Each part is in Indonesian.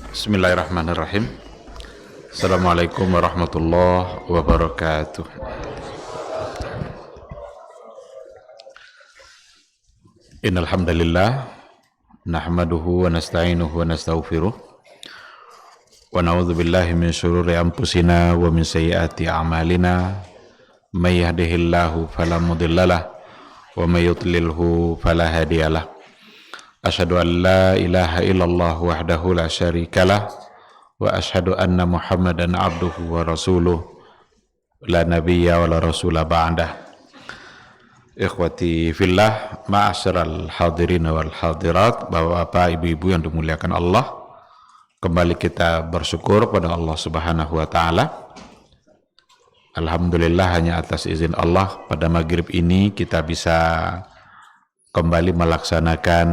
Bismillahirrahmanirrahim. Assalamualaikum warahmatullahi wabarakatuh. Innal hamdalillah nahmaduhu wa nasta'inuhu wa nastaghfiruh wa na'udzu billahi min shururi anfusina wa min sayyiati a'malina may yahdihillahu fala mudhillalah wa may yudlilhu fala hadiyalah. Asyhadu an la ilaha illallah wahdahu la syarikalah wa asyhadu anna Muhammadan abduhu wa rasuluh la nabiyya wa la rasula ba'dah. Ikhwati fillah, ma'asyiral hadirin wal hadirat, Bapak-bapak, ibu-ibu yang dimuliakan Allah, kembali kita bersyukur pada Allah Subhanahu wa taala. Alhamdulillah, hanya atas izin Allah pada maghrib ini kita bisa kembali melaksanakan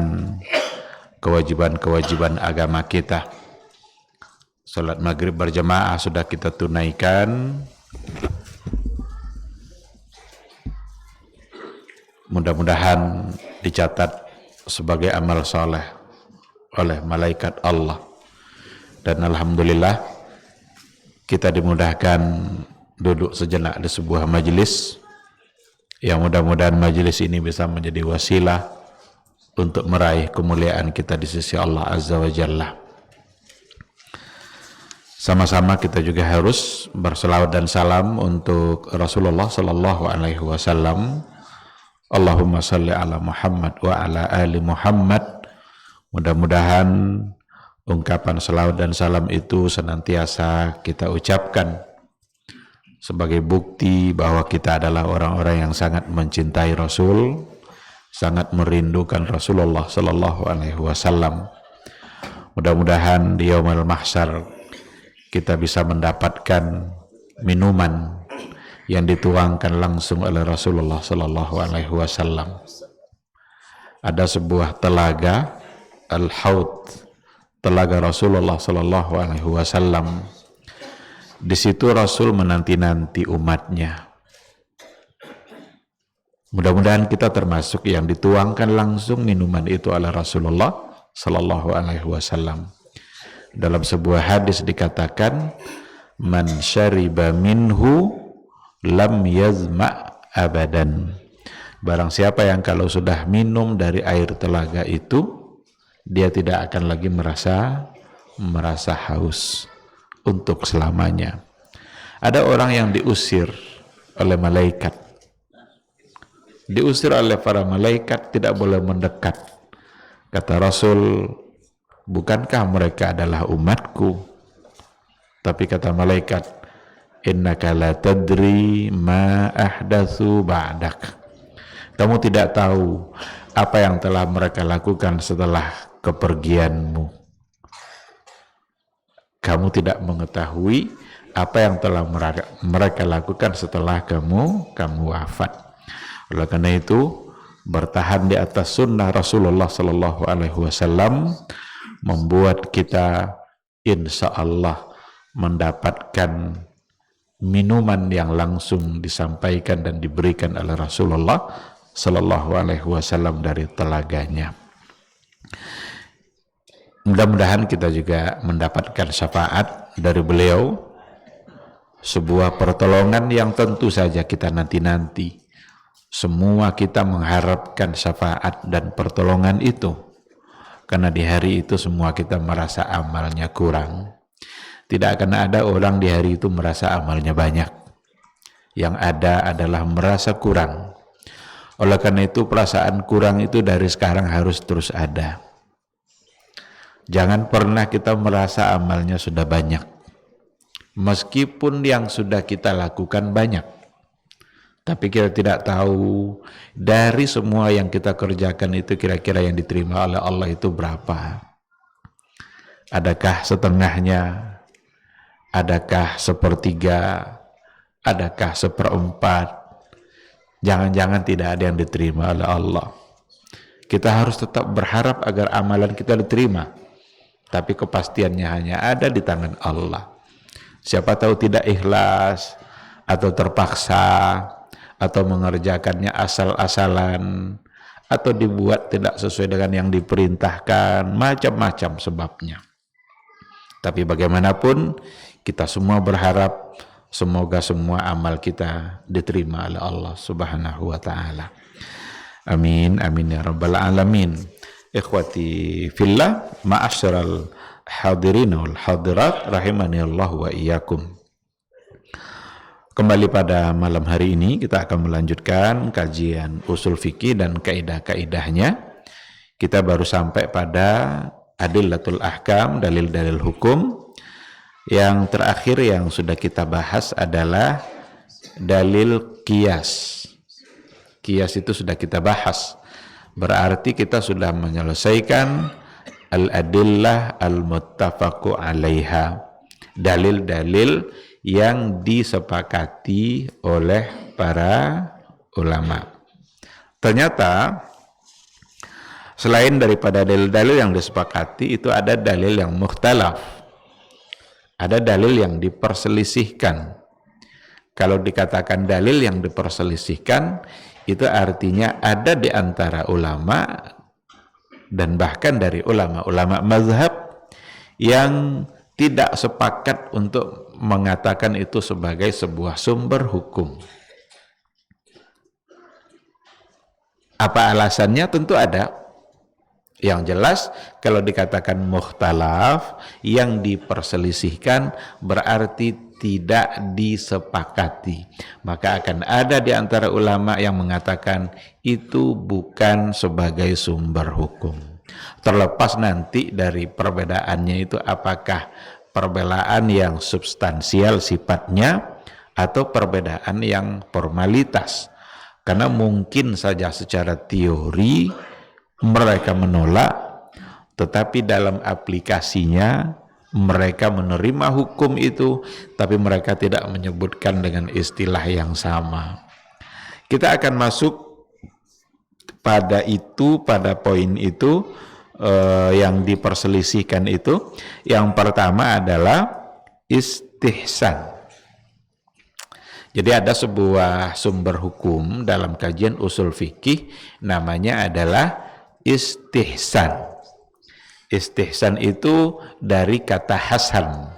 kewajiban-kewajiban agama kita. Salat maghrib berjamaah sudah kita tunaikan. Mudah-mudahan dicatat sebagai amal soleh oleh malaikat Allah. Dan alhamdulillah kita dimudahkan duduk sejenak di sebuah majelis yang mudah-mudahan majelis ini bisa menjadi wasilah untuk meraih kemuliaan kita di sisi Allah Azza wa Jalla. Sama-sama kita juga harus berselawat dan salam untuk Rasulullah sallallahu alaihi wasallam. Allahumma salli ala Muhammad wa ala ali Muhammad. Mudah-mudahan ungkapan selawat dan salam itu senantiasa kita ucapkan sebagai bukti bahwa kita adalah orang-orang yang sangat mencintai Rasul, sangat merindukan Rasulullah sallallahu alaihi wasallam. Mudah-mudahan di yaumul mahsyar kita bisa mendapatkan minuman yang dituangkan langsung oleh Rasulullah sallallahu alaihi wasallam. Ada sebuah telaga, Al-Haud, telaga Rasulullah sallallahu alaihi wasallam. Di situ Rasul menanti-nanti umatnya. Mudah-mudahan kita termasuk yang dituangkan langsung minuman itu oleh Rasulullah sallallahu alaihi wasallam. Dalam sebuah hadis dikatakan, man syariba minhu lam yazma abadan. Barang siapa yang kalau sudah minum dari air telaga itu, dia tidak akan lagi merasa haus untuk selamanya. Ada orang yang diusir oleh malaikat. Diusir oleh para malaikat, tidak boleh mendekat. Kata Rasul, bukankah mereka adalah umatku? Tapi kata malaikat, innaka la tadri ma ahdatsu ba'dak. Kamu tidak tahu apa yang telah mereka lakukan setelah kepergianmu. Kamu tidak mengetahui apa yang telah mereka lakukan setelah kamu wafat. Oleh karena itu, bertahan di atas sunnah Rasulullah sallallahu alaihi wasallam membuat kita insya Allah mendapatkan minuman yang langsung disampaikan dan diberikan oleh Rasulullah sallallahu alaihi wasallam dari telaganya. Mudah-mudahan kita juga mendapatkan syafaat dari beliau, sebuah pertolongan yang tentu saja kita nanti-nanti. Semua kita mengharapkan syafaat dan pertolongan itu, karena di hari itu semua kita merasa amalnya kurang. Tidak akan ada orang di hari itu merasa amalnya banyak. Yang ada adalah merasa kurang. Oleh karena itu perasaan kurang itu dari sekarang harus terus ada. Jangan pernah kita merasa amalnya sudah banyak. Meskipun yang sudah kita lakukan banyak, tapi kita tidak tahu dari semua yang kita kerjakan itu kira-kira yang diterima oleh Allah itu berapa. Adakah setengahnya? Adakah sepertiga? Adakah seperempat? Jangan-jangan tidak ada yang diterima oleh Allah. Kita harus tetap berharap agar amalan kita diterima. Tapi kepastiannya hanya ada di tangan Allah. Siapa tahu tidak ikhlas, atau terpaksa, atau mengerjakannya asal-asalan, atau dibuat tidak sesuai dengan yang diperintahkan, macam-macam sebabnya. Tapi bagaimanapun, kita semua berharap semoga semua amal kita diterima oleh Allah Subhanahu wa ta'ala. Amin, amin ya rabbal alamin. Ikhwati fillah, ma'asyiral hadirin wal hadirat, rahimani Allah wa iyyakum. Kembali pada malam hari ini kita akan melanjutkan kajian usul fikih dan kaidah-kaidahnya. Kita baru sampai pada adillatul ahkam, dalil-dalil hukum. Yang terakhir yang sudah kita bahas adalah dalil qiyas. Qiyas itu sudah kita bahas. Berarti kita sudah menyelesaikan al-adillah al-muttafaqu alaiha. Dalil-dalil yang disepakati oleh para ulama. Ternyata selain daripada dalil-dalil yang disepakati, itu ada dalil yang mukhtalaf. Ada dalil yang diperselisihkan. Kalau dikatakan dalil yang diperselisihkan, itu artinya ada di antara ulama dan bahkan dari ulama-ulama mazhab yang tidak sepakat untuk mengatakan itu sebagai sebuah sumber hukum. Apa alasannya? Tentu ada. Yang jelas, kalau dikatakan mukhtalaf, yang diperselisihkan berarti tidak disepakati. Maka akan ada di antara ulama yang mengatakan itu bukan sebagai sumber hukum. Terlepas nanti dari perbedaannya itu, apakah perbedaan yang substansial sifatnya atau perbedaan yang formalitas. Karena mungkin saja secara teori mereka menolak, tetapi dalam aplikasinya mereka menerima hukum itu, tapi mereka tidak menyebutkan dengan istilah yang sama. Kita akan masuk pada itu, pada poin itu yang diperselisihkan itu. Yang pertama adalah istihsan. Jadi ada sebuah sumber hukum dalam kajian usul fikih, namanya adalah istihsan. Istihsan itu dari kata hasan.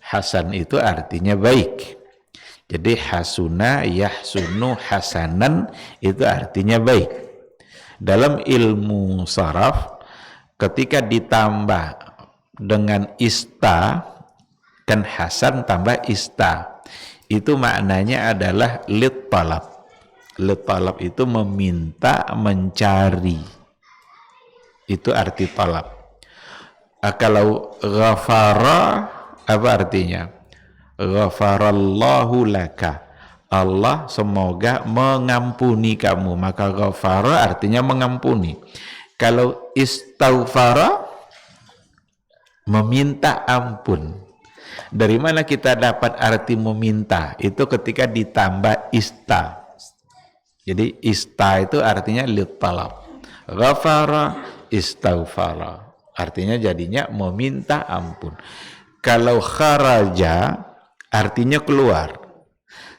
Hasan itu artinya baik. Jadi hasuna yahsunu hasanan itu artinya baik. Dalam ilmu saraf, ketika ditambah dengan ista, kan hasan tambah ista, itu maknanya adalah lit talab. Lit talab itu meminta, mencari. Itu arti talab. Kalau ghafara, apa artinya? Ghafarallahu laka. Allah semoga mengampuni kamu. Maka ghafara artinya mengampuni. Kalau istaghfara, meminta ampun. Dari mana kita dapat arti meminta? Itu ketika ditambah ista. Jadi ista itu artinya lit talab. Ghafara, istaghfara, artinya jadinya meminta ampun. Kalau kharaja artinya keluar.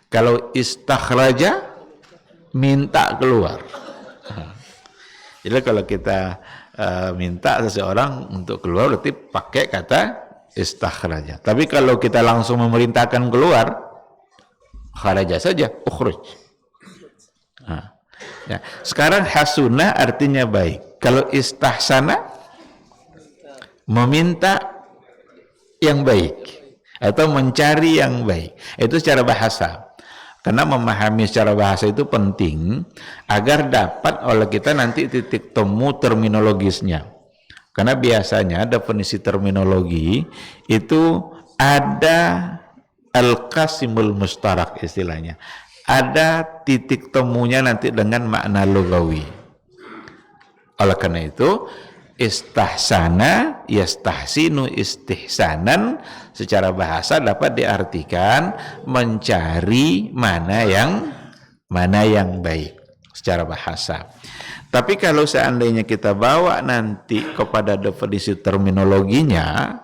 Kalau istakhraja minta keluar. Jadi kalau kita minta seseorang untuk keluar, berarti pakai kata istakhraja. Tapi kalau kita langsung memerintahkan keluar, kharaja saja, ukhruj. Ya. Sekarang hasuna artinya baik. Kalau istahsana, meminta yang baik atau mencari yang baik. Itu secara bahasa. Karena memahami secara bahasa itu penting agar dapat oleh kita nanti titik temu terminologisnya. Karena biasanya definisi terminologi itu ada al-qasimul mustarak istilahnya. Ada titik temunya nanti dengan makna lugawi. Oleh karena itu, istahsana yastahsinu istihsanan secara bahasa dapat diartikan mencari mana yang baik secara bahasa. Tapi kalau seandainya kita bawa nanti kepada definisi terminologinya,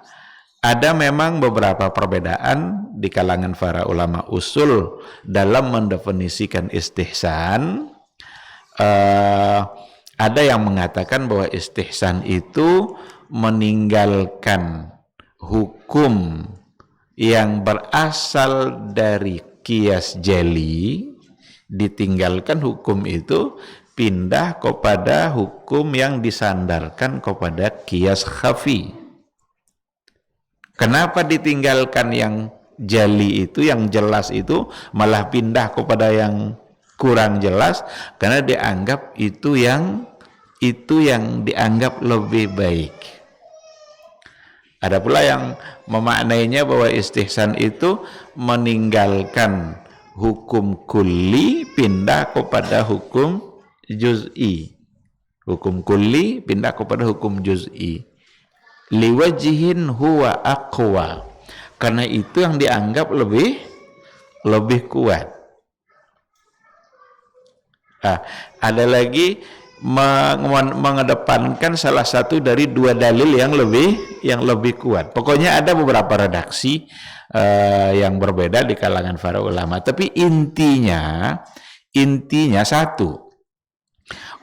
ada memang beberapa perbedaan di kalangan para ulama usul dalam mendefinisikan istihsan. Ada yang mengatakan bahwa istihsan itu meninggalkan hukum yang berasal dari qiyas jali, ditinggalkan hukum itu, pindah kepada hukum yang disandarkan kepada qiyas khafi. Kenapa ditinggalkan yang jali itu, yang jelas itu, malah pindah kepada yang kurang jelas? Karena dianggap itu yang dianggap lebih baik. Ada pula yang memaknainya bahwa istihsan itu meninggalkan hukum kulli, pindah kepada hukum juz'i. Hukum kulli pindah kepada hukum juz'i. Liwajihin huwa aqwa, karena itu yang dianggap lebih kuat. Ada lagi mengedepankan salah satu dari dua dalil yang lebih kuat. Pokoknya ada beberapa redaksi yang berbeda di kalangan para ulama, tapi intinya satu.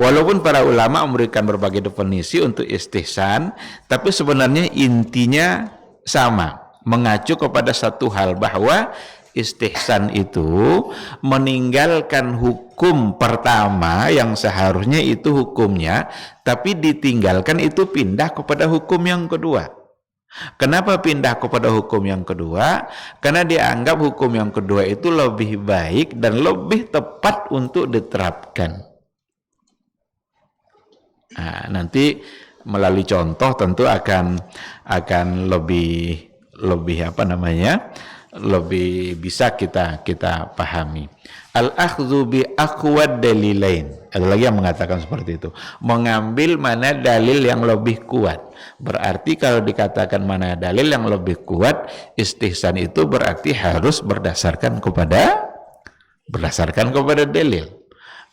Walaupun para ulama memberikan berbagai definisi untuk istihsan, tapi sebenarnya intinya sama, mengacu kepada satu hal, bahwa istihsan itu meninggalkan hukum pertama yang seharusnya itu hukumnya, tapi ditinggalkan itu pindah kepada hukum yang kedua. Kenapa pindah kepada hukum yang kedua? Karena dianggap hukum yang kedua itu lebih baik dan lebih tepat untuk diterapkan. Nanti melalui contoh tentu akan lebih lebih bisa kita pahami. Al-akhdhu bi aqwad dalilain. Ada lagi yang mengatakan seperti itu. Mengambil mana dalil yang lebih kuat. Berarti kalau dikatakan mana dalil yang lebih kuat, istihsan itu berarti harus berdasarkan kepada dalil.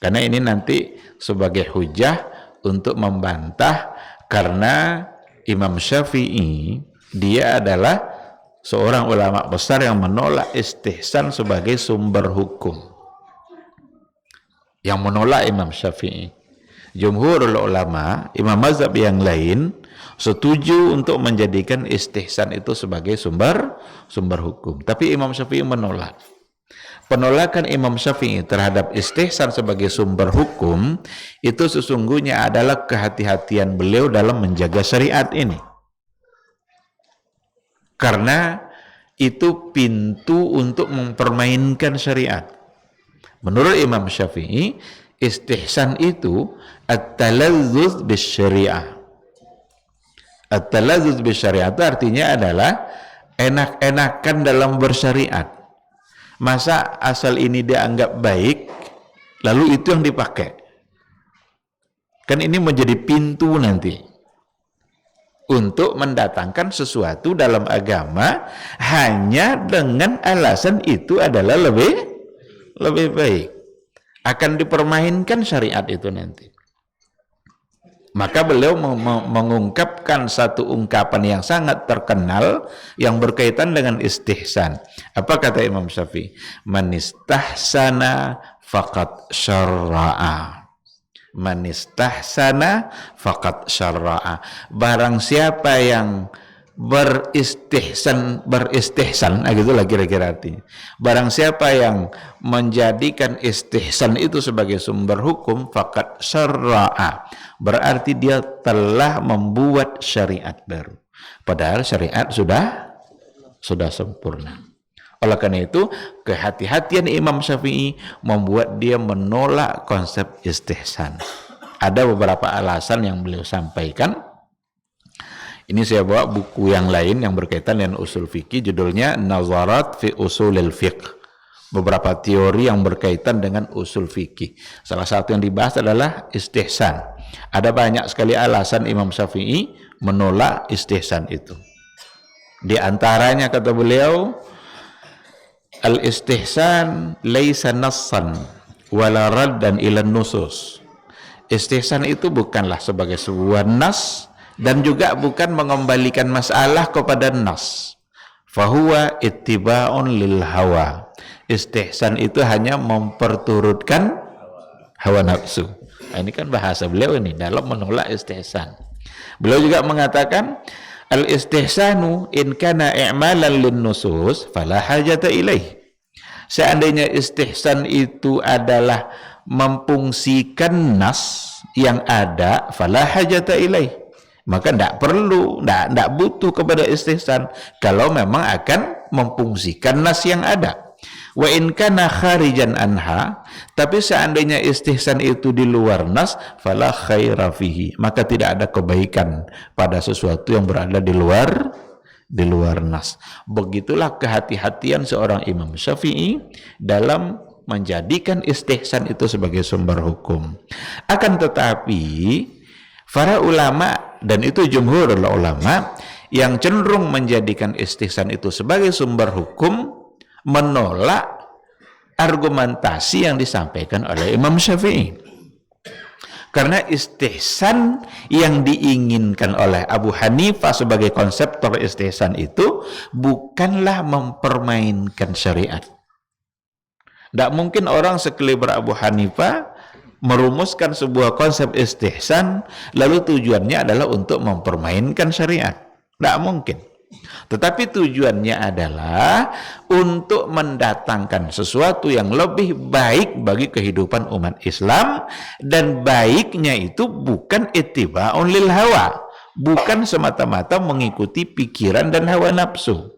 Karena ini nanti sebagai hujah untuk membantah, karena Imam Syafi'i dia adalah seorang ulama besar yang menolak istihsan sebagai sumber hukum. Yang menolak Imam Syafi'i. Jumhurul ulama, imam mazhab yang lain setuju untuk menjadikan istihsan itu sebagai sumber hukum. Tapi Imam Syafi'i menolak. Penolakan Imam Syafi'i terhadap istihsan sebagai sumber hukum itu sesungguhnya adalah kehati-hatian beliau dalam menjaga syariat ini. Karena itu pintu untuk mempermainkan syariat. Menurut Imam Syafi'i, istihsan itu at-talazzuz bisyariah. At-talazzuz bisyariah itu artinya adalah enak-enakan dalam bersyariat. Masa asal ini dianggap baik, lalu itu yang dipakai? Kan ini menjadi pintu nanti untuk mendatangkan sesuatu dalam agama hanya dengan alasan itu adalah lebih baik. Akan dipermainkan syariat itu nanti. Maka beliau mengungkapkan satu ungkapan yang sangat terkenal yang berkaitan dengan istihsan. Apa kata Imam Syafi'i? Man istahsana faqad syarra'a. Man istahsana faqad syarra'a. Barang siapa yang beristihsan, gitulah kira-kira artinya. Barang siapa yang menjadikan istihsan itu sebagai sumber hukum, faqad syarra'a, berarti dia telah membuat syariat baru. Padahal syariat sudah sempurna. Oleh karena itu, kehati-hatian Imam Syafi'i membuat dia menolak konsep istihsan. Ada beberapa alasan yang beliau sampaikan. Ini saya bawa buku yang lain yang berkaitan dengan usul fikih, judulnya Nazarat fi Usulil Fiqh. Beberapa teori yang berkaitan dengan usul fikih. Salah satu yang dibahas adalah istihsan. Ada banyak sekali alasan Imam Syafi'i menolak istihsan itu. Di antaranya kata beliau, al-istihsan laisa nassan wala raddan ila nusus. Istihsan itu bukanlah sebagai sebuah nas dan juga bukan mengembalikan masalah kepada nas. Fahuwa ittiba'un lil hawa. Istihsan itu hanya memperturutkan hawa nafsu. Nah, ini kan bahasa beliau ini dalam menolak istihsan. Beliau juga mengatakan al-istihsanu in kana i'malan lin nusus fala hajata ilaih. Seandainya istihsan itu adalah memfungsikan nas yang ada, fala hajata ilaih, maka tidak perlu, tidak butuh kepada istihsan kalau memang akan memfungsikan nas yang ada. Wa in kana kharijan anha, tapi seandainya istihsan itu di luar nas, fala khaira fihi, maka tidak ada kebaikan pada sesuatu yang berada di luar nas. Begitulah kehati-hatian seorang Imam Syafi'i dalam menjadikan istihsan itu sebagai sumber hukum. Akan tetapi para ulama, dan itu jumhur ulama, yang cenderung menjadikan istihsan itu sebagai sumber hukum, menolak argumentasi yang disampaikan oleh Imam Syafi'i. Karena istihsan yang diinginkan oleh Abu Hanifah sebagai konseptor istihsan itu bukanlah mempermainkan syariat. Tidak mungkin orang sekeliber Abu Hanifah merumuskan sebuah konsep istihsan lalu tujuannya adalah untuk mempermainkan syariat. Tidak mungkin. Tetapi tujuannya adalah untuk mendatangkan sesuatu yang lebih baik bagi kehidupan umat Islam, dan baiknya itu bukan ittiba'un lil hawa, bukan semata-mata mengikuti pikiran dan hawa nafsu,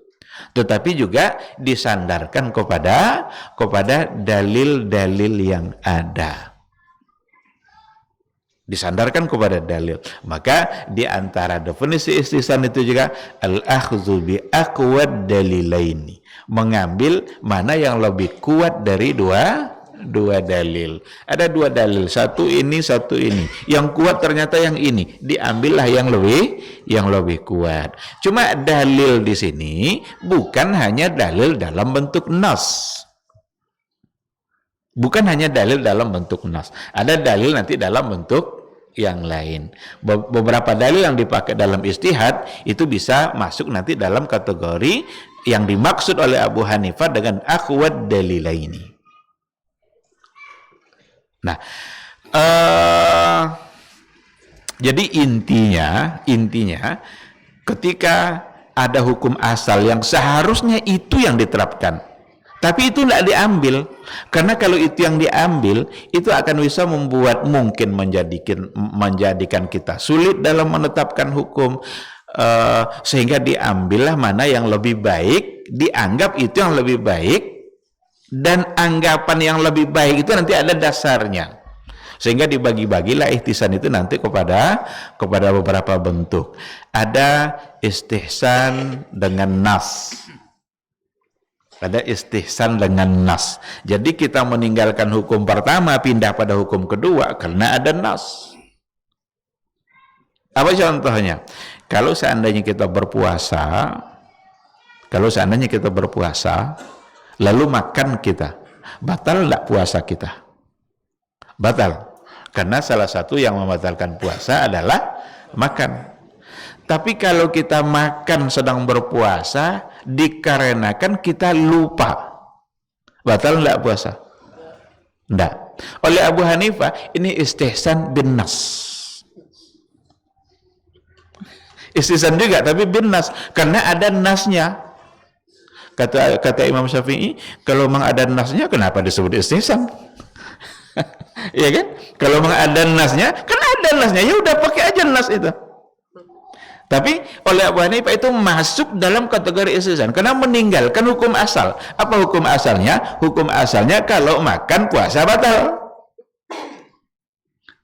tetapi juga disandarkan kepada dalil-dalil yang ada. Disandarkan kepada dalil. Maka di antara definisi istihsan itu juga al-akhdhu bi aqwad dalilaini, mengambil mana yang lebih kuat dari dua dalil. Ada dua dalil, satu ini satu ini, yang kuat ternyata yang ini, diambillah yang lebih kuat. Cuma dalil di sini bukan hanya dalil dalam bentuk nas. Bukan hanya dalil dalam bentuk nas, ada dalil nanti dalam bentuk yang lain. Beberapa dalil yang dipakai dalam ijtihad itu bisa masuk nanti dalam kategori yang dimaksud oleh Abu Hanifah dengan akhwat dalilaini. Nah, jadi intinya ketika ada hukum asal yang seharusnya itu yang diterapkan, tapi itu tidak diambil, karena kalau itu yang diambil, itu akan bisa membuat mungkin menjadikan kita sulit dalam menetapkan hukum, sehingga diambillah mana yang lebih baik, dianggap itu yang lebih baik, dan anggapan yang lebih baik itu nanti ada dasarnya, sehingga dibagi-bagilah istihsan itu nanti kepada beberapa bentuk. Ada istihsan dengan nas. Ada istihsan dengan nas. Jadi kita meninggalkan hukum pertama, pindah pada hukum kedua karena ada nas. Apa contohnya? Kalau seandainya kita berpuasa, lalu makan kita, batal tidak puasa kita? Batal. Karena salah satu yang membatalkan puasa adalah makan. Tapi kalau kita makan sedang berpuasa dikarenakan kita lupa, batal enggak puasa? Enggak. Oleh Abu Hanifah ini istihsan bin nas. Istihsan juga tapi bin nas, karena ada nasnya. Kata Imam Syafi'i, kalau memang ada nasnya kenapa disebut istihsan? Iya kan? Kalau memang ada nasnya, kan ada nasnya, ya udah pakai aja nas itu. Tapi oleh Abu Hanifah itu masuk dalam kategori istihsan karena meninggalkan hukum asal. Apa hukum asalnya? Hukum asalnya kalau makan puasa batal.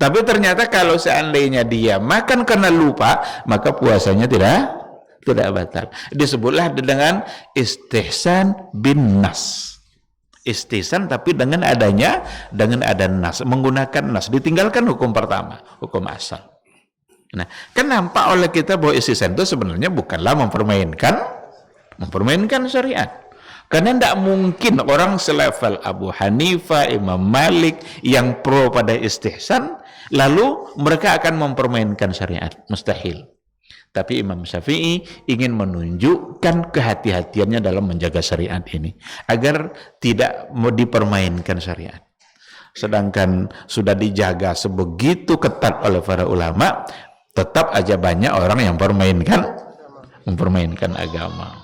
Tapi ternyata kalau seandainya dia makan karena lupa, maka puasanya tidak batal. Disebutlah dengan istihsan bin nas. Istihsan tapi dengan ada nas, menggunakan nas, ditinggalkan hukum pertama, hukum asal. Nah, kan nampak oleh kita bahwa istihsan itu sebenarnya bukanlah mempermainkan syariat. Karena tidak mungkin orang selevel Abu Hanifah, Imam Malik yang pro pada istihsan, lalu mereka akan mempermainkan syariat. Mustahil. Tapi Imam Syafi'i ingin menunjukkan kehati-hatiannya dalam menjaga syariat ini, agar tidak mau dipermainkan syariat. Sedangkan sudah dijaga sebegitu ketat oleh para ulama, tetap aja banyak orang yang mempermainkan agama.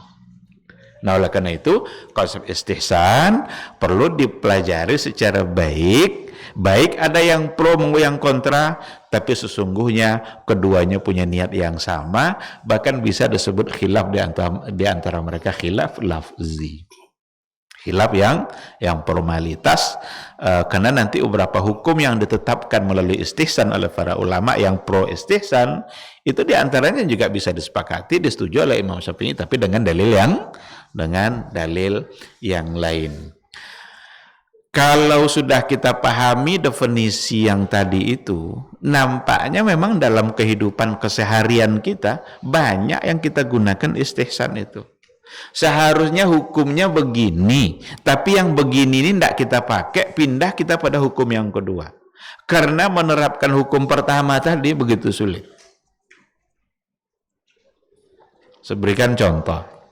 Nah, oleh karena itu konsep istihsan perlu dipelajari secara baik. Baik ada yang pro yang kontra, tapi sesungguhnya keduanya punya niat yang sama, bahkan bisa disebut khilaf di antara mereka, khilaf lafzi. Khilaf yang formalitas, karena nanti beberapa hukum yang ditetapkan melalui istihsan oleh para ulama yang pro istihsan itu diantaranya juga bisa disepakati, disetujui oleh Imam Syafi'i, tapi dengan dalil yang lain. Kalau sudah kita pahami definisi yang tadi itu, nampaknya memang dalam kehidupan keseharian kita banyak yang kita gunakan istihsan itu. Seharusnya hukumnya begini, tapi yang begini ini tidak kita pakai, pindah kita pada hukum yang kedua. Karena menerapkan hukum pertama tadi begitu sulit. Saya berikan contoh.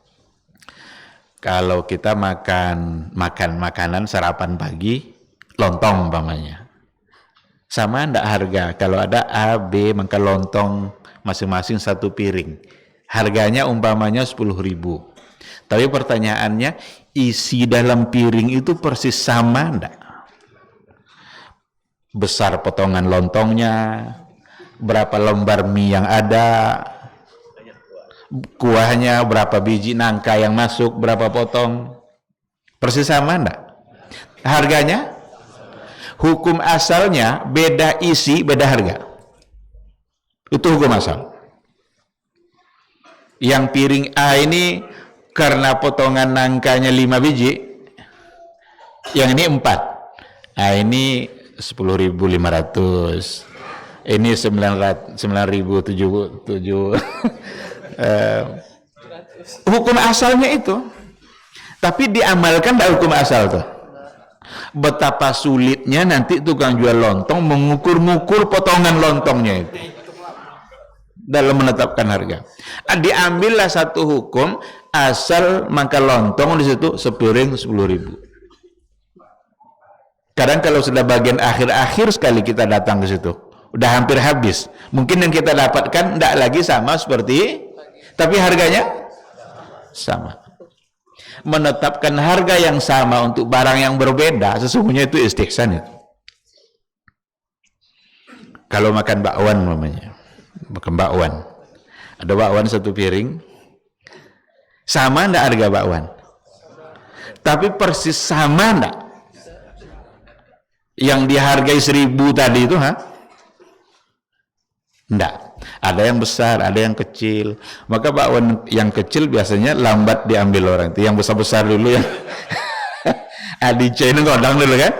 Kalau kita makan makanan sarapan pagi, lontong umpamanya. Sama enggak harga? Kalau ada A, B, maka lontong masing-masing satu piring. Harganya umpamanya 10.000. Tapi pertanyaannya, isi dalam piring itu persis sama enggak? Besar potongan lontongnya, berapa lembar mie yang ada, kuahnya, berapa biji nangka yang masuk, berapa potong, persis sama enggak? Harganya? Hukum asalnya beda isi, beda harga. Itu hukum asal. Yang piring A ini karena potongan nangkanya 5 biji, yang ini 4. Nah, ini 10.500. Ini 9.007. Hukum asalnya itu, tapi diamalkan dari hukum asal tuh. Betapa sulitnya nanti tukang jual lontong mengukur-ngukur potongan lontongnya itu dalam menetapkan harga. Diambillah satu hukum asal, maka lontong di situ sepiring 10.000. Kadang kalau sudah bagian akhir-akhir sekali kita datang ke situ, udah hampir habis. Mungkin yang kita dapatkan tidak lagi sama seperti, tapi harganya sama. Menetapkan harga yang sama untuk barang yang berbeda, sesungguhnya itu istihsan itu. Kalau makan bakwan namanya, makan bakwan, ada bakwan satu piring, sama enggak harga bakwan? Tapi persis sama enggak? Yang dihargai 1.000 tadi itu, enggak. Ada yang besar, ada yang kecil. Maka bakwan yang kecil biasanya lambat diambil orang itu. Yang besar-besar dulu ya. Adice ini kodang dulu kan.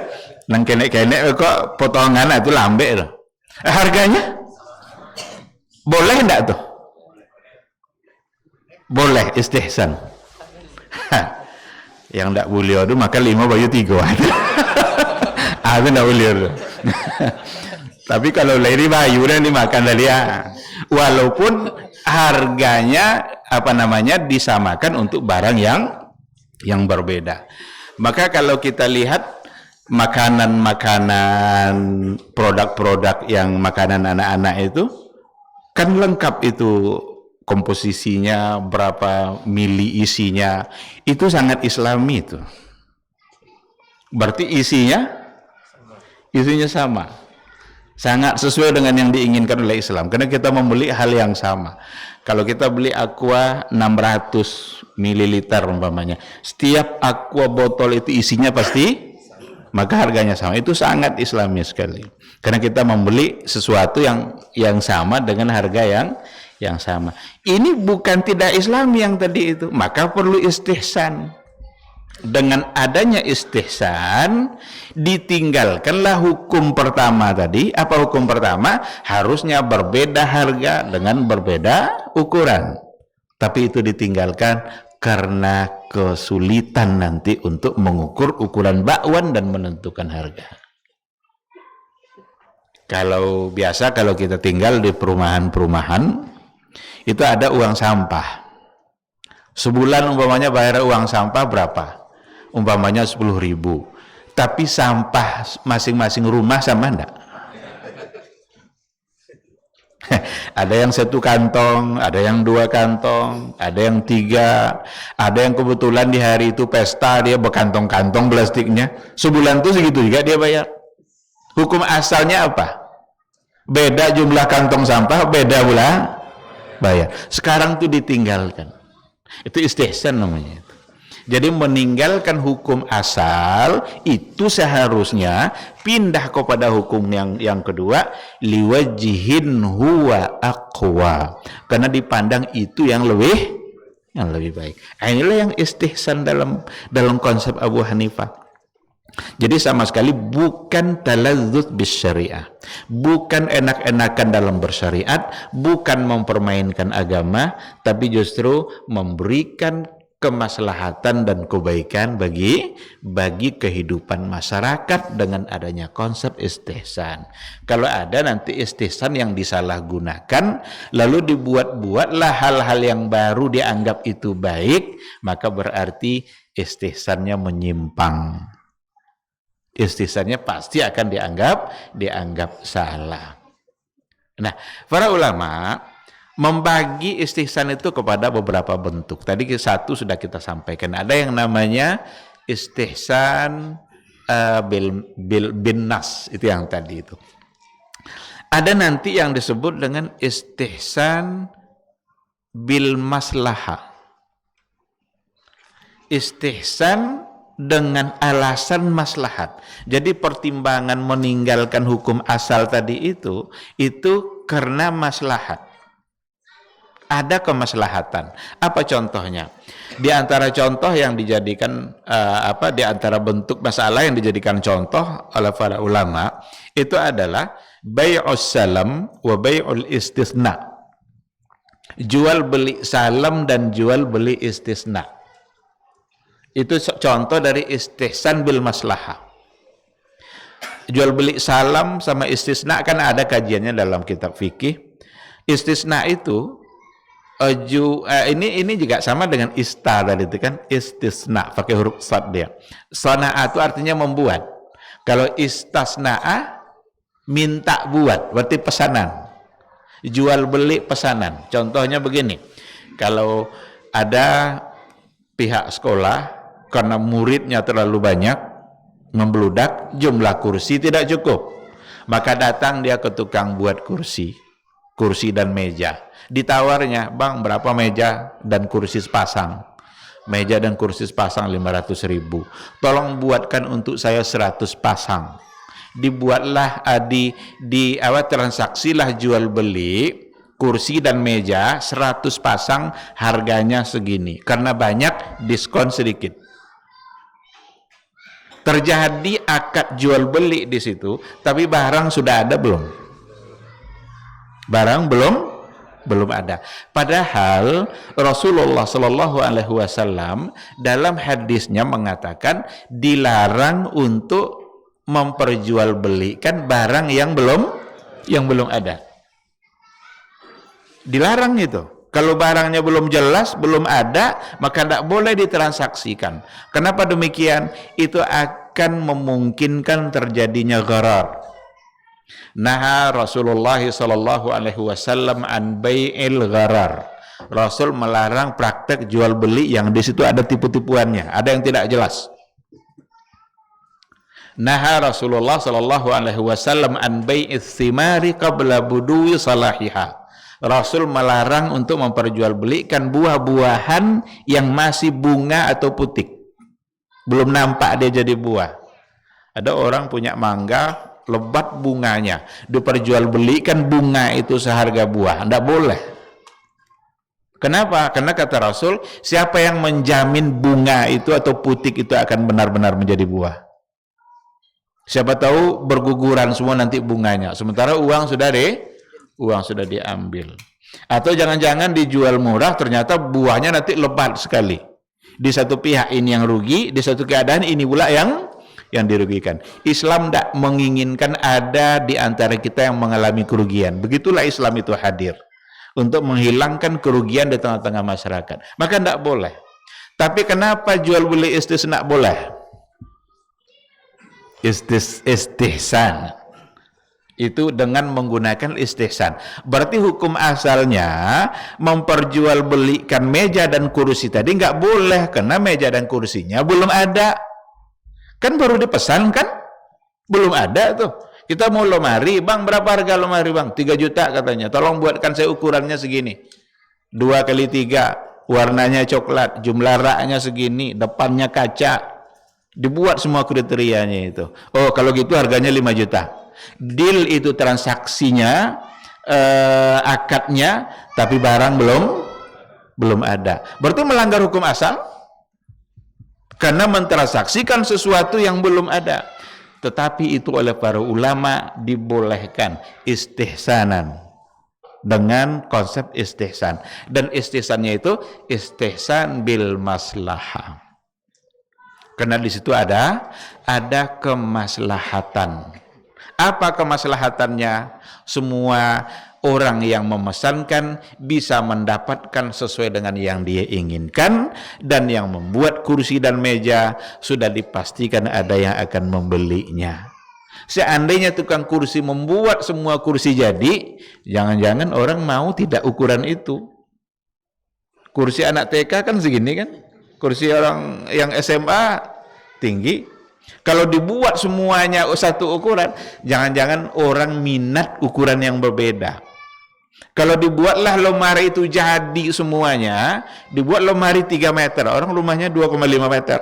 Nang kenek-kenek kok potongan itu lambe loh. Harganya boleh enggak tuh? Boleh istihsan. Yang enggak boleh itu maka 5 bayu 3. Itu enggak boleh. Tapi kalau lari bayu dan dimakan tadi ya, walaupun harganya disamakan untuk barang yang berbeda. Maka kalau kita lihat makanan-makanan, produk-produk yang makanan anak-anak itu kan lengkap itu, komposisinya, berapa mili isinya, itu sangat islami itu. Berarti isinya sama. Sangat sesuai dengan yang diinginkan oleh Islam, karena kita membeli hal yang sama. Kalau kita beli aqua 600 ml umpamanya, setiap aqua botol itu isinya pasti, maka harganya sama. Itu sangat Islami sekali, karena kita membeli sesuatu yang sama dengan harga yang sama. Ini bukan tidak Islami yang tadi itu, maka perlu istihsan. Dengan adanya istihsan, ditinggalkanlah hukum pertama tadi. Apa hukum pertama? Harusnya berbeda harga dengan berbeda ukuran. Tapi itu ditinggalkan karena kesulitan nanti untuk mengukur ukuran bakwan dan menentukan harga. Kalau biasa kalau kita tinggal di perumahan-perumahan itu ada uang sampah. Sebulan umpamanya bayar uang sampah berapa? Umpamanya 10.000. Tapi sampah masing-masing rumah sama enggak? Ada yang 1 kantong, ada yang 2 kantong, ada yang 3, ada yang kebetulan di hari itu pesta dia berkantong-kantong plastiknya. Sebulan itu segitu juga dia bayar. Hukum asalnya apa? Beda jumlah kantong sampah, beda pula bayar. Sekarang itu ditinggalkan. Itu istihsan namanya. Jadi meninggalkan hukum asal itu seharusnya pindah kepada hukum yang kedua, liwajihin huwa aqwa, karena dipandang itu yang lebih baik. Inilah yang istihsan dalam konsep Abu Hanifah. Jadi sama sekali bukan taladzuz bis syariah, bukan enak-enakan dalam bersyariat, bukan mempermainkan agama, tapi justru memberikan kemaslahatan dan kebaikan bagi kehidupan masyarakat dengan adanya konsep istihsan. Kalau ada nanti istihsan yang disalahgunakan lalu dibuat-buatlah hal-hal yang baru dianggap itu baik, maka berarti istihsannya menyimpang. Istihsannya pasti akan dianggap salah. Nah, para ulama membagi istihsan itu kepada beberapa bentuk. Tadi satu sudah kita sampaikan. Ada yang namanya istihsan bin nas, itu yang tadi itu. Ada nanti yang disebut dengan istihsan bil maslahah. Istihsan dengan alasan maslahat. Jadi pertimbangan meninggalkan hukum asal tadi itu karena maslahat. Ada kemaslahatan. Apa contohnya? Di antara contoh yang dijadikan di antara bentuk masalah yang dijadikan contoh oleh para ulama itu adalah bai'us salam wa bai'ul istisna. Jual beli salam dan jual beli istisna. Itu contoh dari istihsan bil maslahah. Jual beli salam sama istisna kan ada kajiannya dalam kitab fikih. Istisna itu ini juga sama dengan ista tadi itu kan, istisna pakai huruf sad dia. Sana'a itu artinya membuat. Kalau istasna'a minta buat, berarti pesanan. Jual beli pesanan. Contohnya begini. Kalau ada pihak sekolah karena muridnya terlalu banyak membludak, jumlah kursi tidak cukup. Maka datang dia ke tukang buat kursi dan meja. Ditawarnya, "Bang, berapa meja dan kursi sepasang?" Meja dan kursi sepasang 500.000. "Tolong buatkan untuk saya 100 pasang." Dibuatlah transaksilah jual beli kursi dan meja 100 pasang, harganya segini. Karena banyak, diskon sedikit. Terjadi akad jual beli di situ, tapi barang sudah ada belum? Barang belum ada. Padahal Rasulullah Shallallahu Alaihi Wasallam dalam hadisnya mengatakan dilarang untuk memperjualbelikan barang yang belum ada. Dilarang itu. Kalau barangnya belum jelas, belum ada, maka tidak boleh ditransaksikan. Kenapa demikian? Itu akan memungkinkan terjadinya gharar. Naha Rasulullah sallallahu alaihi wasallam an bai'il gharar. Rasul melarang praktek jual beli yang di situ ada tipu-tipuannya, ada yang tidak jelas. Naha Rasulullah sallallahu alaihi wasallam an bai'is thimari qabla budui salahiha. Rasul melarang untuk memperjualbelikan buah-buahan yang masih bunga atau putik. Belum nampak dia jadi buah. Ada orang punya mangga, lebat bunganya, diperjualbelikan bunga itu seharga buah. Tidak boleh. Kenapa? Karena kata Rasul, siapa yang menjamin bunga itu atau putik itu akan benar-benar menjadi buah? Siapa tahu berguguran semua nanti bunganya. Sementara uang sudah diambil. Atau jangan-jangan dijual murah, ternyata buahnya nanti lebat sekali. Di satu pihak ini yang rugi, di satu keadaan ini pula yang dirugikan. Islam tidak menginginkan ada di antara kita yang mengalami kerugian. Begitulah Islam itu hadir untuk menghilangkan kerugian di tengah-tengah masyarakat. Maka tidak boleh. Tapi kenapa jual beli istisna boleh? Istihsan itu dengan menggunakan istihsan. Berarti hukum asalnya memperjualbelikan meja dan kursi tadi nggak boleh karena meja dan kursinya belum ada. Kan baru dipesan kan? Belum ada tuh. Kita mau lemari, bang berapa harga lemari bang? 3 juta katanya. Tolong buatkan saya ukurannya segini. 2x3, warnanya coklat, jumlah raknya segini, depannya kaca. Dibuat semua kriterianya itu. Oh kalau gitu harganya 5 juta. Deal itu transaksinya, akadnya, tapi barang belum ada. Berarti melanggar hukum asal? Karena mentransaksikan sesuatu yang belum ada. Tetapi itu oleh para ulama dibolehkan istihsanan dengan konsep istihsan. Dan istihsannya itu istihsan bil maslahah. Karena di situ ada kemaslahatan. Apa kemaslahatannya? Semua orang yang memesankan bisa mendapatkan sesuai dengan yang dia inginkan, dan yang membuat kursi dan meja sudah dipastikan ada yang akan membelinya. Seandainya tukang kursi membuat semua kursi jadi, jangan-jangan orang mau tidak ukuran itu. Kursi anak TK kan segini kan, kursi orang yang SMA tinggi. Kalau dibuat semuanya satu ukuran, jangan-jangan orang minat ukuran yang berbeda. Kalau dibuatlah lemari itu jadi semuanya, dibuat lemari 3 meter, orang rumahnya 2,5 meter.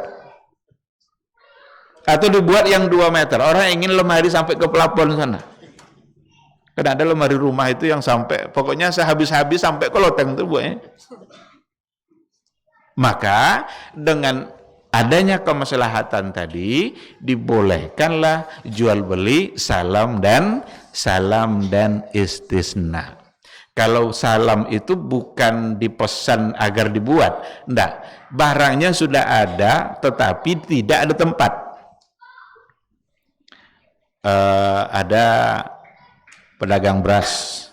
Atau dibuat yang 2 meter, orang ingin lemari sampai ke plafon sana. Karena ada lemari rumah itu yang sampai, pokoknya sehabis-habis sampai ke loteng itu buatnya. Maka dengan adanya kemaslahatan tadi, dibolehkanlah jual beli salam dan istisna. Kalau salam itu bukan dipesan agar dibuat, enggak. Barangnya sudah ada, tetapi tidak ada tempat. Ada pedagang beras,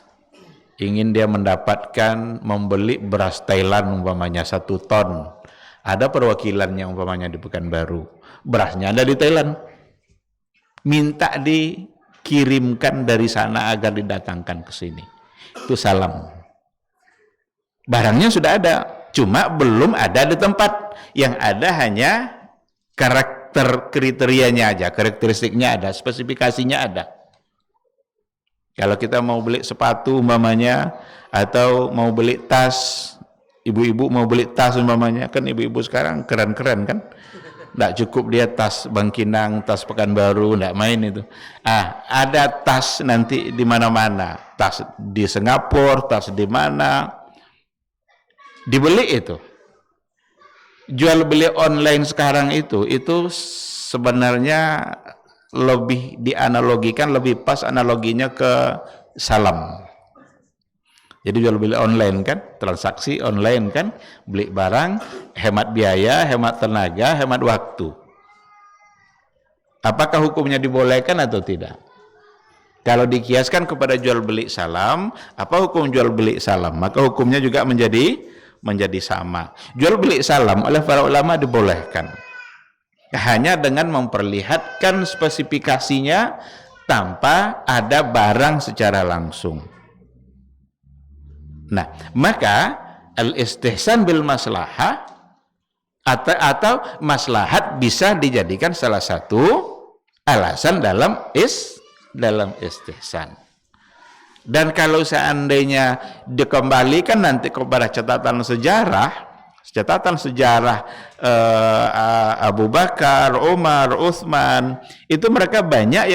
ingin dia membeli beras Thailand umpamanya 1 ton. Ada perwakilannya umpamanya di Pekanbaru, berasnya ada di Thailand. Minta dikirimkan dari sana agar didatangkan ke sini. Itu salam. Barangnya sudah ada, cuma belum ada di tempat. Yang ada hanya karakter kriterianya aja, karakteristiknya ada, spesifikasinya ada. Kalau kita mau beli sepatu umpamanya, atau mau beli tas, ibu-ibu mau beli tas umpamanya, kan ibu-ibu sekarang keren-keren kan. Nggak cukup dia tas Bangkinang, tas Pekanbaru, nggak main itu. Ada tas nanti di mana-mana, tas di Singapura, tas di mana, dibeli itu. Jual beli online sekarang itu sebenarnya lebih dianalogikan, lebih pas analoginya ke salam. Jadi jual beli online kan, transaksi online kan, beli barang, hemat biaya, hemat tenaga, hemat waktu. Apakah hukumnya dibolehkan atau tidak? Kalau dikiaskan kepada jual beli salam, apa hukum jual beli salam? Maka hukumnya juga menjadi sama. Jual beli salam oleh para ulama dibolehkan. Hanya dengan memperlihatkan spesifikasinya tanpa ada barang secara langsung. Nah, maka al-istihsan bil maslahah atau maslahat bisa dijadikan salah satu alasan dalam istihsan. Dan kalau seandainya dikembalikan nanti kepada catatan sejarah Abu Bakar, Umar, Utsman, itu mereka banyak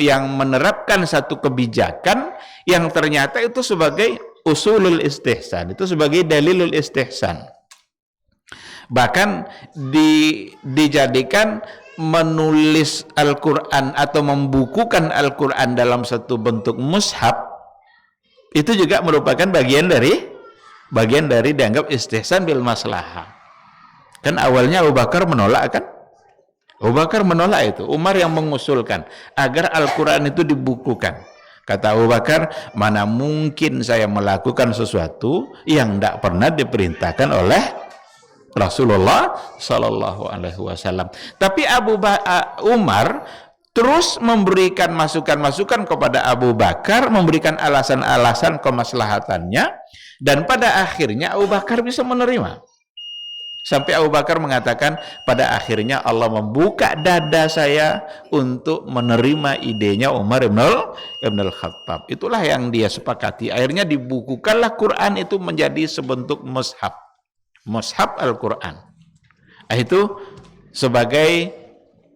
yang menerapkan satu kebijakan yang ternyata itu sebagai usulul istihsan, itu sebagai dalilul istihsan. Bahkan dijadikan menulis Al-Quran atau membukukan Al-Quran dalam satu bentuk mushaf, itu juga merupakan bagian dari dianggap istihsan bil maslahah. Kan awalnya Abu Bakar menolak kan? Abu Bakar menolak itu. Umar yang mengusulkan agar Al-Quran itu dibukukan. Kata Abu Bakar, mana mungkin saya melakukan sesuatu yang tidak pernah diperintahkan oleh Rasulullah Sallallahu Alaihi Wasallam. Tapi Umar terus memberikan masukan-masukan kepada Abu Bakar, memberikan alasan-alasan kemaslahatannya, dan pada akhirnya Abu Bakar bisa menerima. Sampai Abu Bakar mengatakan, pada akhirnya Allah membuka dada saya untuk menerima idenya Umar ibn al-Khattab. Itulah yang dia sepakati. Akhirnya dibukukanlah Quran itu menjadi sebentuk mushaf. Mushaf Al-Quran. Itu sebagai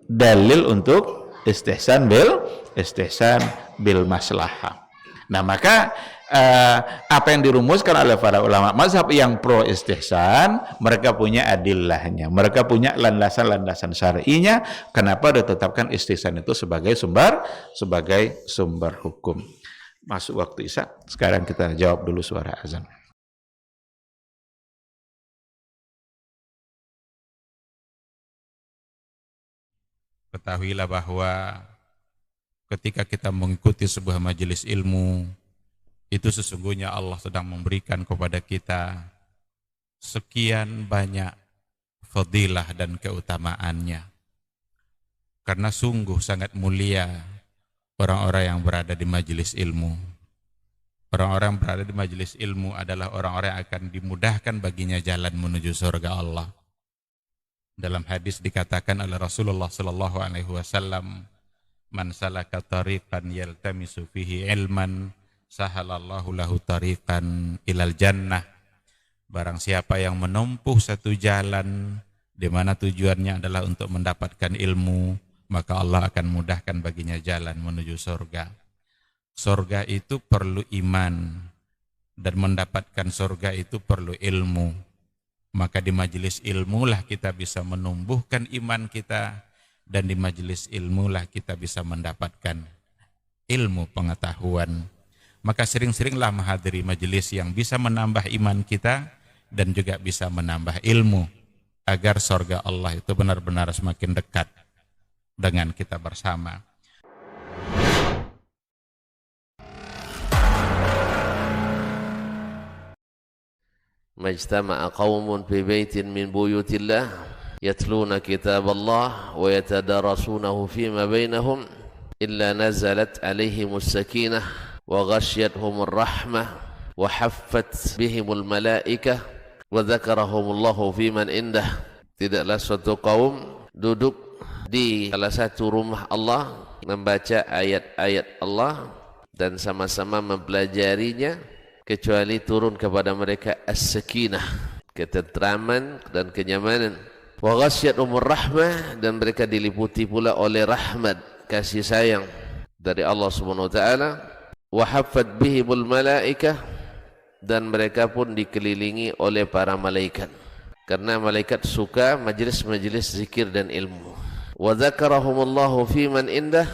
dalil untuk istihsan bil maslahah. Nah, maka apa yang dirumuskan oleh para ulama mazhab yang pro istihsan, mereka punya adillahnya, mereka punya landasan-landasan syar'inya kenapa ditetapkan istihsan itu sebagai sumber hukum. Masuk waktu Isya, sekarang kita jawab dulu suara azan. Ketahuilah bahwa ketika kita mengikuti sebuah majelis ilmu, itu sesungguhnya Allah sedang memberikan kepada kita sekian banyak fadilah dan keutamaannya. Karena sungguh sangat mulia orang-orang yang berada di majelis ilmu. Orang-orang yang berada di majelis ilmu adalah orang-orang yang akan dimudahkan baginya jalan menuju surga Allah. Dalam hadis dikatakan oleh Rasulullah sallallahu alaihi wasallam, "Man salaka tariqan yaltamisu fihi ilman, sahalallahu lahu tariqan ilal jannah." Barang siapa yang menempuh satu jalan di mana tujuannya adalah untuk mendapatkan ilmu, maka Allah akan mudahkan baginya jalan menuju surga. Surga itu perlu iman, dan mendapatkan surga itu perlu ilmu. Maka di majelis ilmu lah kita bisa menumbuhkan iman kita, dan di majelis ilmu lah kita bisa mendapatkan ilmu pengetahuan. Maka sering-seringlah menghadiri majelis yang bisa menambah iman kita dan juga bisa menambah ilmu, agar surga Allah itu benar-benar semakin dekat dengan kita bersama. Majtama'a qaumun fi baitin min buyutillah yatluna kitaballah wa yatadarasunahu fima bainahum illa nazalat alaihimus sakinah wa ghasyiyatuhumur rahmah wa haffat bihimul malaikah wa dzakarahumullahu fiman indah. Tidaklah suatu kaum duduk di salah satu rumah Allah membaca ayat-ayat Allah dan sama-sama mempelajarinya, kecuali turun kepada mereka as-sakinah, ketentraman dan kenyamanan. Wa ghasyiyatuhumur rahmah, dan mereka diliputi pula oleh rahmat, kasih sayang dari Allah Subhanahu wa taala. Wa haffat bihimul malaikah, dan mereka pun dikelilingi oleh para malaikat, karena malaikat suka majelis-majelis zikir dan ilmu. Wa dzakarahumullahu fiman indah,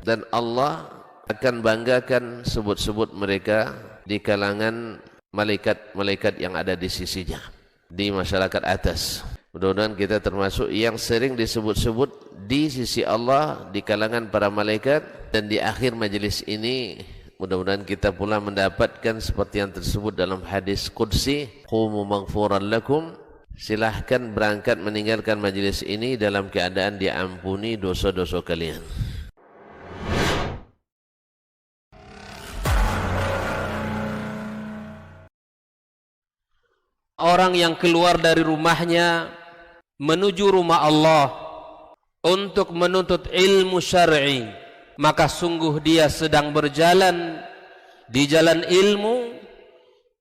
dan Allah akan banggakan sebut-sebut mereka di kalangan malaikat-malaikat yang ada di sisinya, di masyarakat atas. Mudah-mudahan kita termasuk yang sering disebut-sebut di sisi Allah, di kalangan para malaikat. Dan di akhir majelis ini mudah-mudahan kita pula mendapatkan seperti yang tersebut dalam hadis qudsi, qumu maghfuran lakum, silahkan berangkat meninggalkan majelis ini dalam keadaan diampuni dosa-dosa kalian. Orang yang keluar dari rumahnya menuju rumah Allah untuk menuntut ilmu syar'i, maka sungguh dia sedang berjalan di jalan ilmu,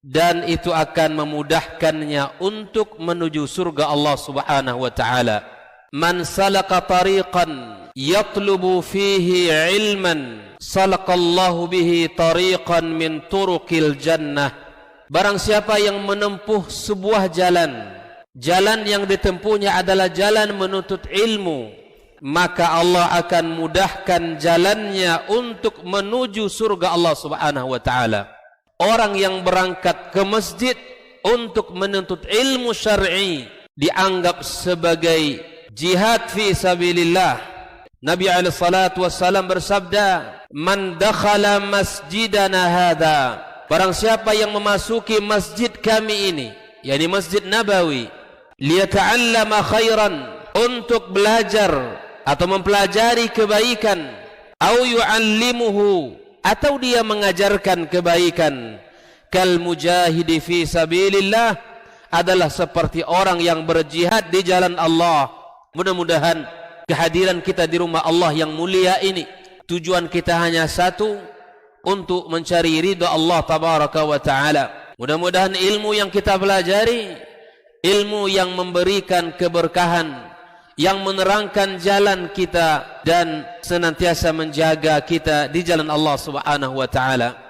dan itu akan memudahkannya untuk menuju surga Allah Subhanahu wa taala. Man salaka tariqan yatlubu fihi ilman, salakallahu bihi tariqan min turuqil jannah. Barang siapa yang menempuh sebuah jalan, jalan yang ditempuhnya adalah jalan menuntut ilmu, maka Allah akan mudahkan jalannya untuk menuju surga Allah Subhanahu wa taala. Orang yang berangkat ke masjid untuk menuntut ilmu syar'i dianggap sebagai jihad fi sabilillah. Nabi alaihi salatu wassalam bersabda, "Man dakhala masjidana hadza," barang siapa yang memasuki masjid kami ini, yakni Masjid Nabawi, liyata'allama khairan, untuk belajar atau mempelajari kebaikan, au yu'allimuhu, atau dia mengajarkan kebaikan, kal mujahidi fi sabilillah, adalah seperti orang yang berjihad di jalan Allah. Mudah-mudahan kehadiran kita di rumah Allah yang mulia ini, tujuan kita hanya satu, untuk mencari ridha Allah tabaraka wa ta'ala. Mudah-mudahan ilmu yang kita pelajari, ilmu yang memberikan keberkahan, yang menerangkan jalan kita dan senantiasa menjaga kita di jalan Allah subhanahu wa ta'ala.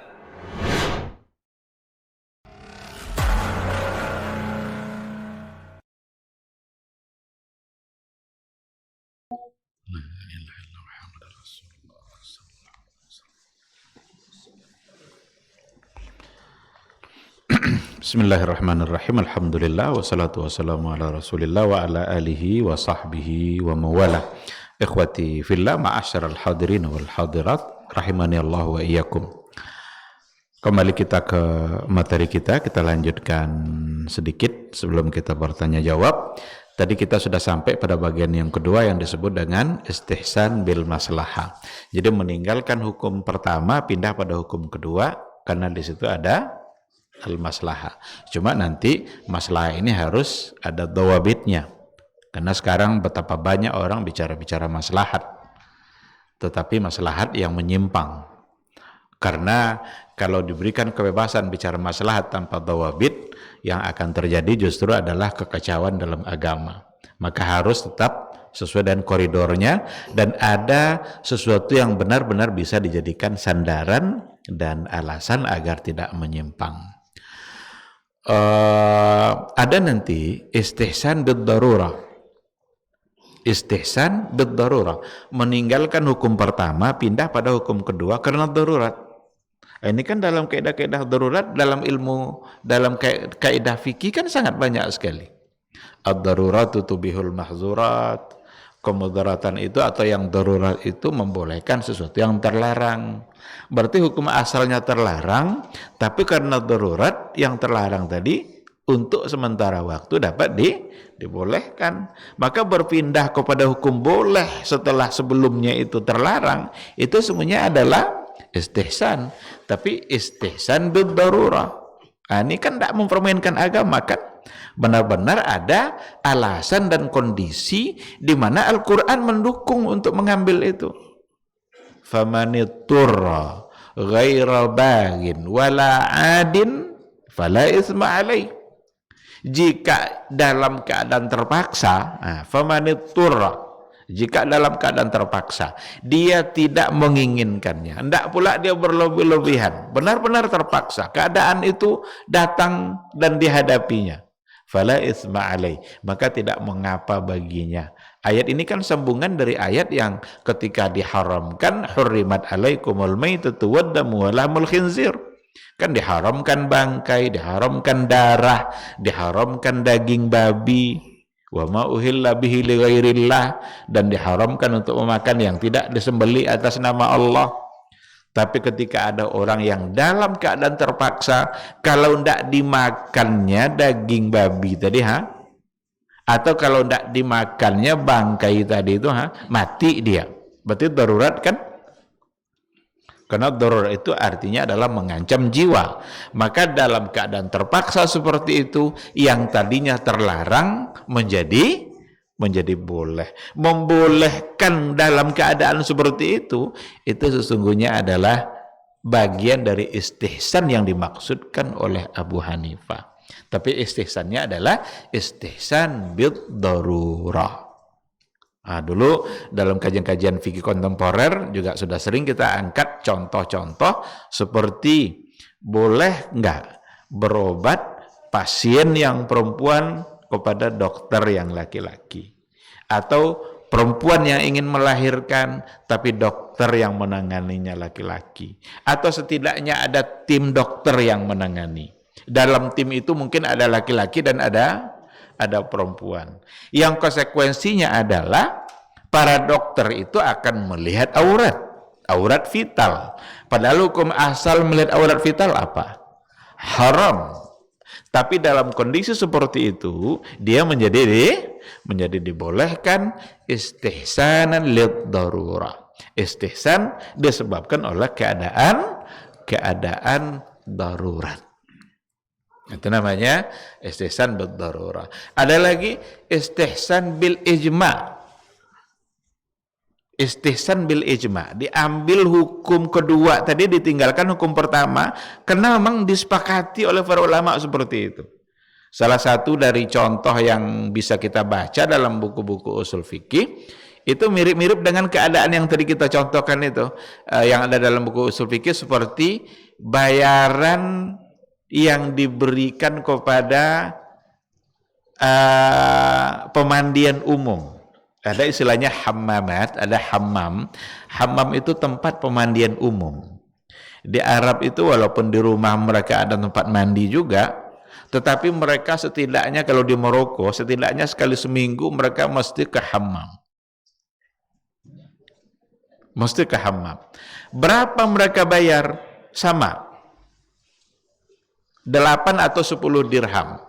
Bismillahirrahmanirrahim. Alhamdulillah wassalatu wassalamu ala Rasulillah wa ala alihi wa sahbihi wa mawala. Ikhwati fillah, ma'asyiral hadirin wal hadirat, rahimani Allah wa iyyakum. Kembali kita ke materi kita lanjutkan sedikit sebelum kita bertanya jawab. Tadi kita sudah sampai pada bagian yang kedua yang disebut dengan istihsan bil maslahah. Jadi meninggalkan hukum pertama pindah pada hukum kedua karena di situ ada al-maslahah. Cuma nanti maslahah ini harus ada dawabitnya. Karena sekarang betapa banyak orang bicara-bicara maslahat, tetapi maslahat yang menyimpang. Karena kalau diberikan kebebasan bicara maslahat tanpa dawabit, yang akan terjadi justru adalah kekacauan dalam agama. Maka harus tetap sesuai dengan koridornya dan ada sesuatu yang benar-benar bisa dijadikan sandaran dan alasan agar tidak menyimpang. Ada nanti istihsan bid-darurah. Istihsan bid-darurah, meninggalkan hukum pertama pindah pada hukum kedua karena darurat. Ini kan dalam kaidah-kaidah darurat, dalam ilmu, dalam kaidah fikih kan sangat banyak sekali. Ad-daruratu tubihul mahzurat. Kemudaratan itu atau yang darurat itu membolehkan sesuatu yang terlarang. Berarti hukum asalnya terlarang, tapi karena darurat yang terlarang tadi untuk sementara waktu dapat dibolehkan. Maka berpindah kepada hukum boleh setelah sebelumnya itu terlarang, itu semuanya adalah istihsan. Tapi istihsan bid-darurah. Ini kan tidak mempermainkan agama kan? Benar-benar ada alasan dan kondisi di mana Al-Quran mendukung untuk mengambil itu. Famanitturra ghaira bagin wala adin fala isma alaih. Jika dalam keadaan terpaksa, famanitturra, jika dalam keadaan terpaksa dia tidak menginginkannya, hendak pula dia berlebih-lebihan, benar-benar terpaksa, keadaan itu datang dan dihadapinya, fala isma alaih, maka tidak mengapa baginya. Ayat ini kan sambungan dari ayat yang ketika diharamkan hurrimat alaikumul maitatu waddamu wa lahmul khinzir. Kan diharamkan bangkai, diharamkan darah, diharamkan daging babi, wa ma uhilla bihi li ghairillah, dan diharamkan untuk memakan yang tidak disembelih atas nama Allah. Tapi ketika ada orang yang dalam keadaan terpaksa, kalau tidak dimakannya daging babi tadi, atau kalau tidak dimakannya bangkai tadi itu, mati dia. Berarti darurat kan? Karena darurat itu artinya adalah mengancam jiwa. Maka dalam keadaan terpaksa seperti itu, yang tadinya terlarang menjadi boleh. Membolehkan dalam keadaan seperti itu sesungguhnya adalah bagian dari istihsan yang dimaksudkan oleh Abu Hanifah. Tapi istihsannya adalah istihsan bid-darurah. Dulu dalam kajian-kajian fikih kontemporer juga sudah sering kita angkat contoh-contoh seperti boleh enggak berobat pasien yang perempuan kepada dokter yang laki-laki, atau perempuan yang ingin melahirkan tapi dokter yang menanganinya laki-laki, atau setidaknya ada tim dokter yang menangani. Dalam tim itu mungkin ada laki-laki dan ada ada perempuan. Yang konsekuensinya adalah para dokter itu akan melihat aurat vital. Padahal hukum asal melihat aurat vital apa? Haram. Tapi dalam kondisi seperti itu, dia menjadi dibolehkan istihsanan lid darurah. Istihsan disebabkan oleh keadaan darurat. Itu namanya istihsan bil darurah. Ada lagi istihsan bil ijma'. Istihsan bil ijma', diambil hukum kedua tadi, ditinggalkan hukum pertama karena memang disepakati oleh para ulama seperti itu. Salah satu dari contoh yang bisa kita baca dalam buku-buku usul fikih itu mirip-mirip dengan keadaan yang tadi kita contohkan itu, yang ada dalam buku usul fikih, seperti bayaran yang diberikan kepada pemandian umum. Ada istilahnya hammamat, ada hammam. Hammam itu tempat pemandian umum. Di Arab itu walaupun di rumah mereka ada tempat mandi juga, tetapi mereka setidaknya kalau di Maroko, setidaknya sekali seminggu mereka mesti ke hammam. Mesti ke hammam. Berapa mereka bayar? Sama. 8 atau 10 dirham.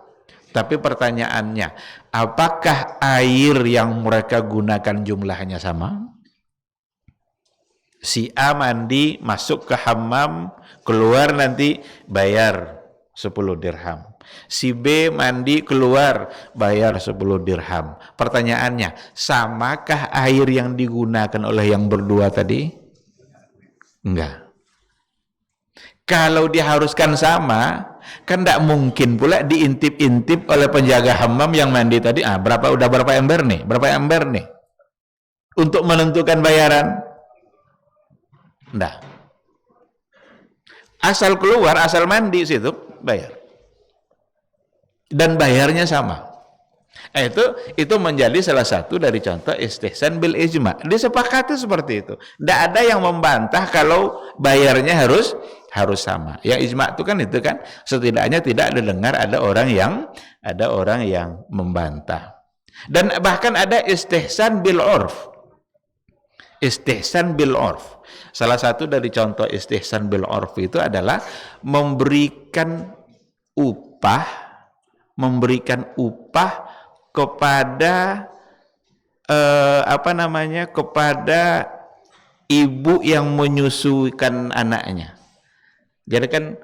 Tapi pertanyaannya, apakah air yang mereka gunakan jumlahnya sama? Si A mandi, masuk ke hammam, keluar nanti bayar 10 dirham. Si B mandi, keluar bayar 10 dirham. Pertanyaannya, samakah air yang digunakan oleh yang berdua tadi? Enggak. Kalau diharuskan sama, kan tidak mungkin pula diintip-intip oleh penjaga hammam yang mandi tadi, udah berapa ember nih? Berapa ember nih? Untuk menentukan bayaran. Enggak. Asal keluar, asal mandi situ bayar. Dan bayarnya sama. Itu menjadi salah satu dari contoh istihsan bil ijma'. Disepakati seperti itu. Tidak ada yang membantah kalau bayarnya harus sama. Yang ijma' itu kan setidaknya tidak didengar ada orang yang membantah. Dan bahkan ada istihsan bil urf. Istihsan bil urf. Salah satu dari contoh istihsan bil urf itu adalah memberikan upah kepada kepada ibu yang menyusukan anaknya. Jadi kan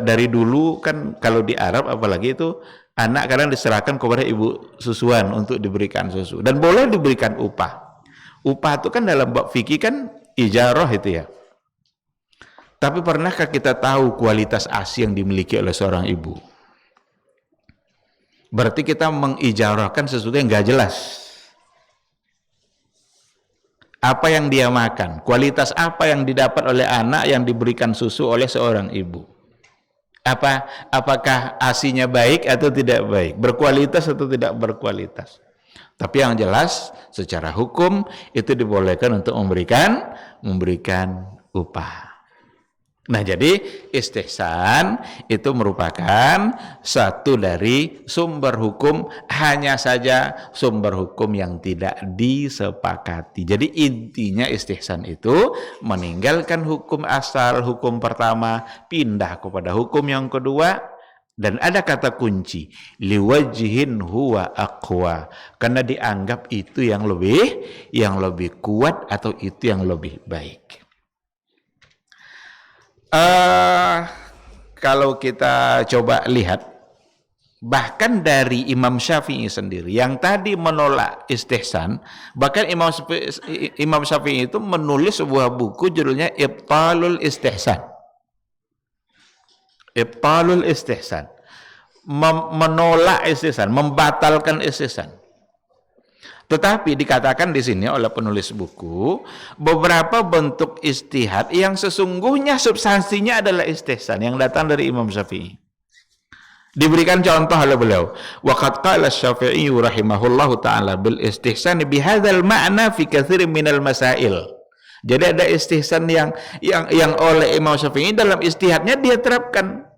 dari dulu kan kalau di Arab apalagi itu anak kadang diserahkan kepada ibu susuan untuk diberikan susu dan boleh diberikan upah. Upah itu kan dalam bab fikih kan ijarah itu ya. Tapi pernahkah kita tahu kualitas ASI yang dimiliki oleh seorang ibu? Berarti kita mengijarahkan sesuatu yang nggak jelas. Apa yang dia makan, kualitas apa yang didapat oleh anak yang diberikan susu oleh seorang ibu. Apakah ASINya baik atau tidak baik, berkualitas atau tidak berkualitas. Tapi yang jelas secara hukum itu dibolehkan untuk memberikan upah. Nah, jadi istihsan itu merupakan satu dari sumber hukum, hanya saja sumber hukum yang tidak disepakati. Jadi intinya istihsan itu meninggalkan hukum asal, hukum pertama, pindah kepada hukum yang kedua, dan ada kata kunci, liwajhin huwa aqwa, karena dianggap itu yang lebih kuat atau itu yang lebih baik. Kalau kita coba lihat, bahkan dari Imam Syafi'i sendiri yang tadi menolak istihsan, bahkan Imam Syafi'i itu menulis sebuah buku judulnya Ibtalul Istihsan. Ibtalul Istihsan, menolak istihsan, membatalkan istihsan. Tetapi dikatakan di sini oleh penulis buku beberapa bentuk ijtihad yang sesungguhnya substansinya adalah istihsan yang datang dari Imam Syafi'i. Diberikan contoh oleh beliau, waqad qala Syafi'i rahimahullahu taala bil istihsan bihadzal ma'na fi katsirin minal masail. Jadi ada istihsan yang oleh Imam Syafi'i dalam ijtihadnya dia terapkan.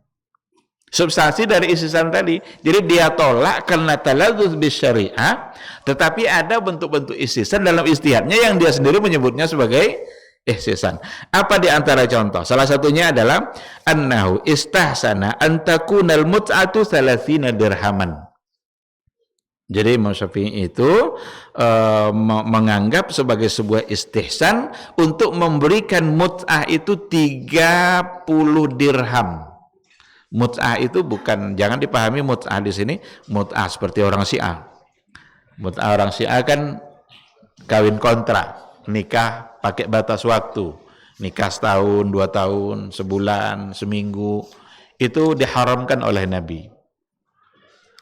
substansi dari istihsan tadi. Jadi dia tolak karena taladzuz bisyariah, tetapi ada bentuk-bentuk istihsan dalam ijtihadnya yang dia sendiri menyebutnya sebagai ihsan. Apa di antara contoh? Salah satunya adalah annahu istahsana an takunal mut'atu 30 dirhaman. Jadi Imam Syafi'i itu menganggap sebagai sebuah istihsan untuk memberikan mut'ah itu 30 dirham. Mut'ah itu bukan, jangan dipahami mut'ah di sini mut'ah seperti orang Syiah. Mut'ah orang Syiah kan kawin kontrak, nikah pakai batas waktu, nikah setahun, 2 tahun, sebulan, seminggu, itu diharamkan oleh Nabi.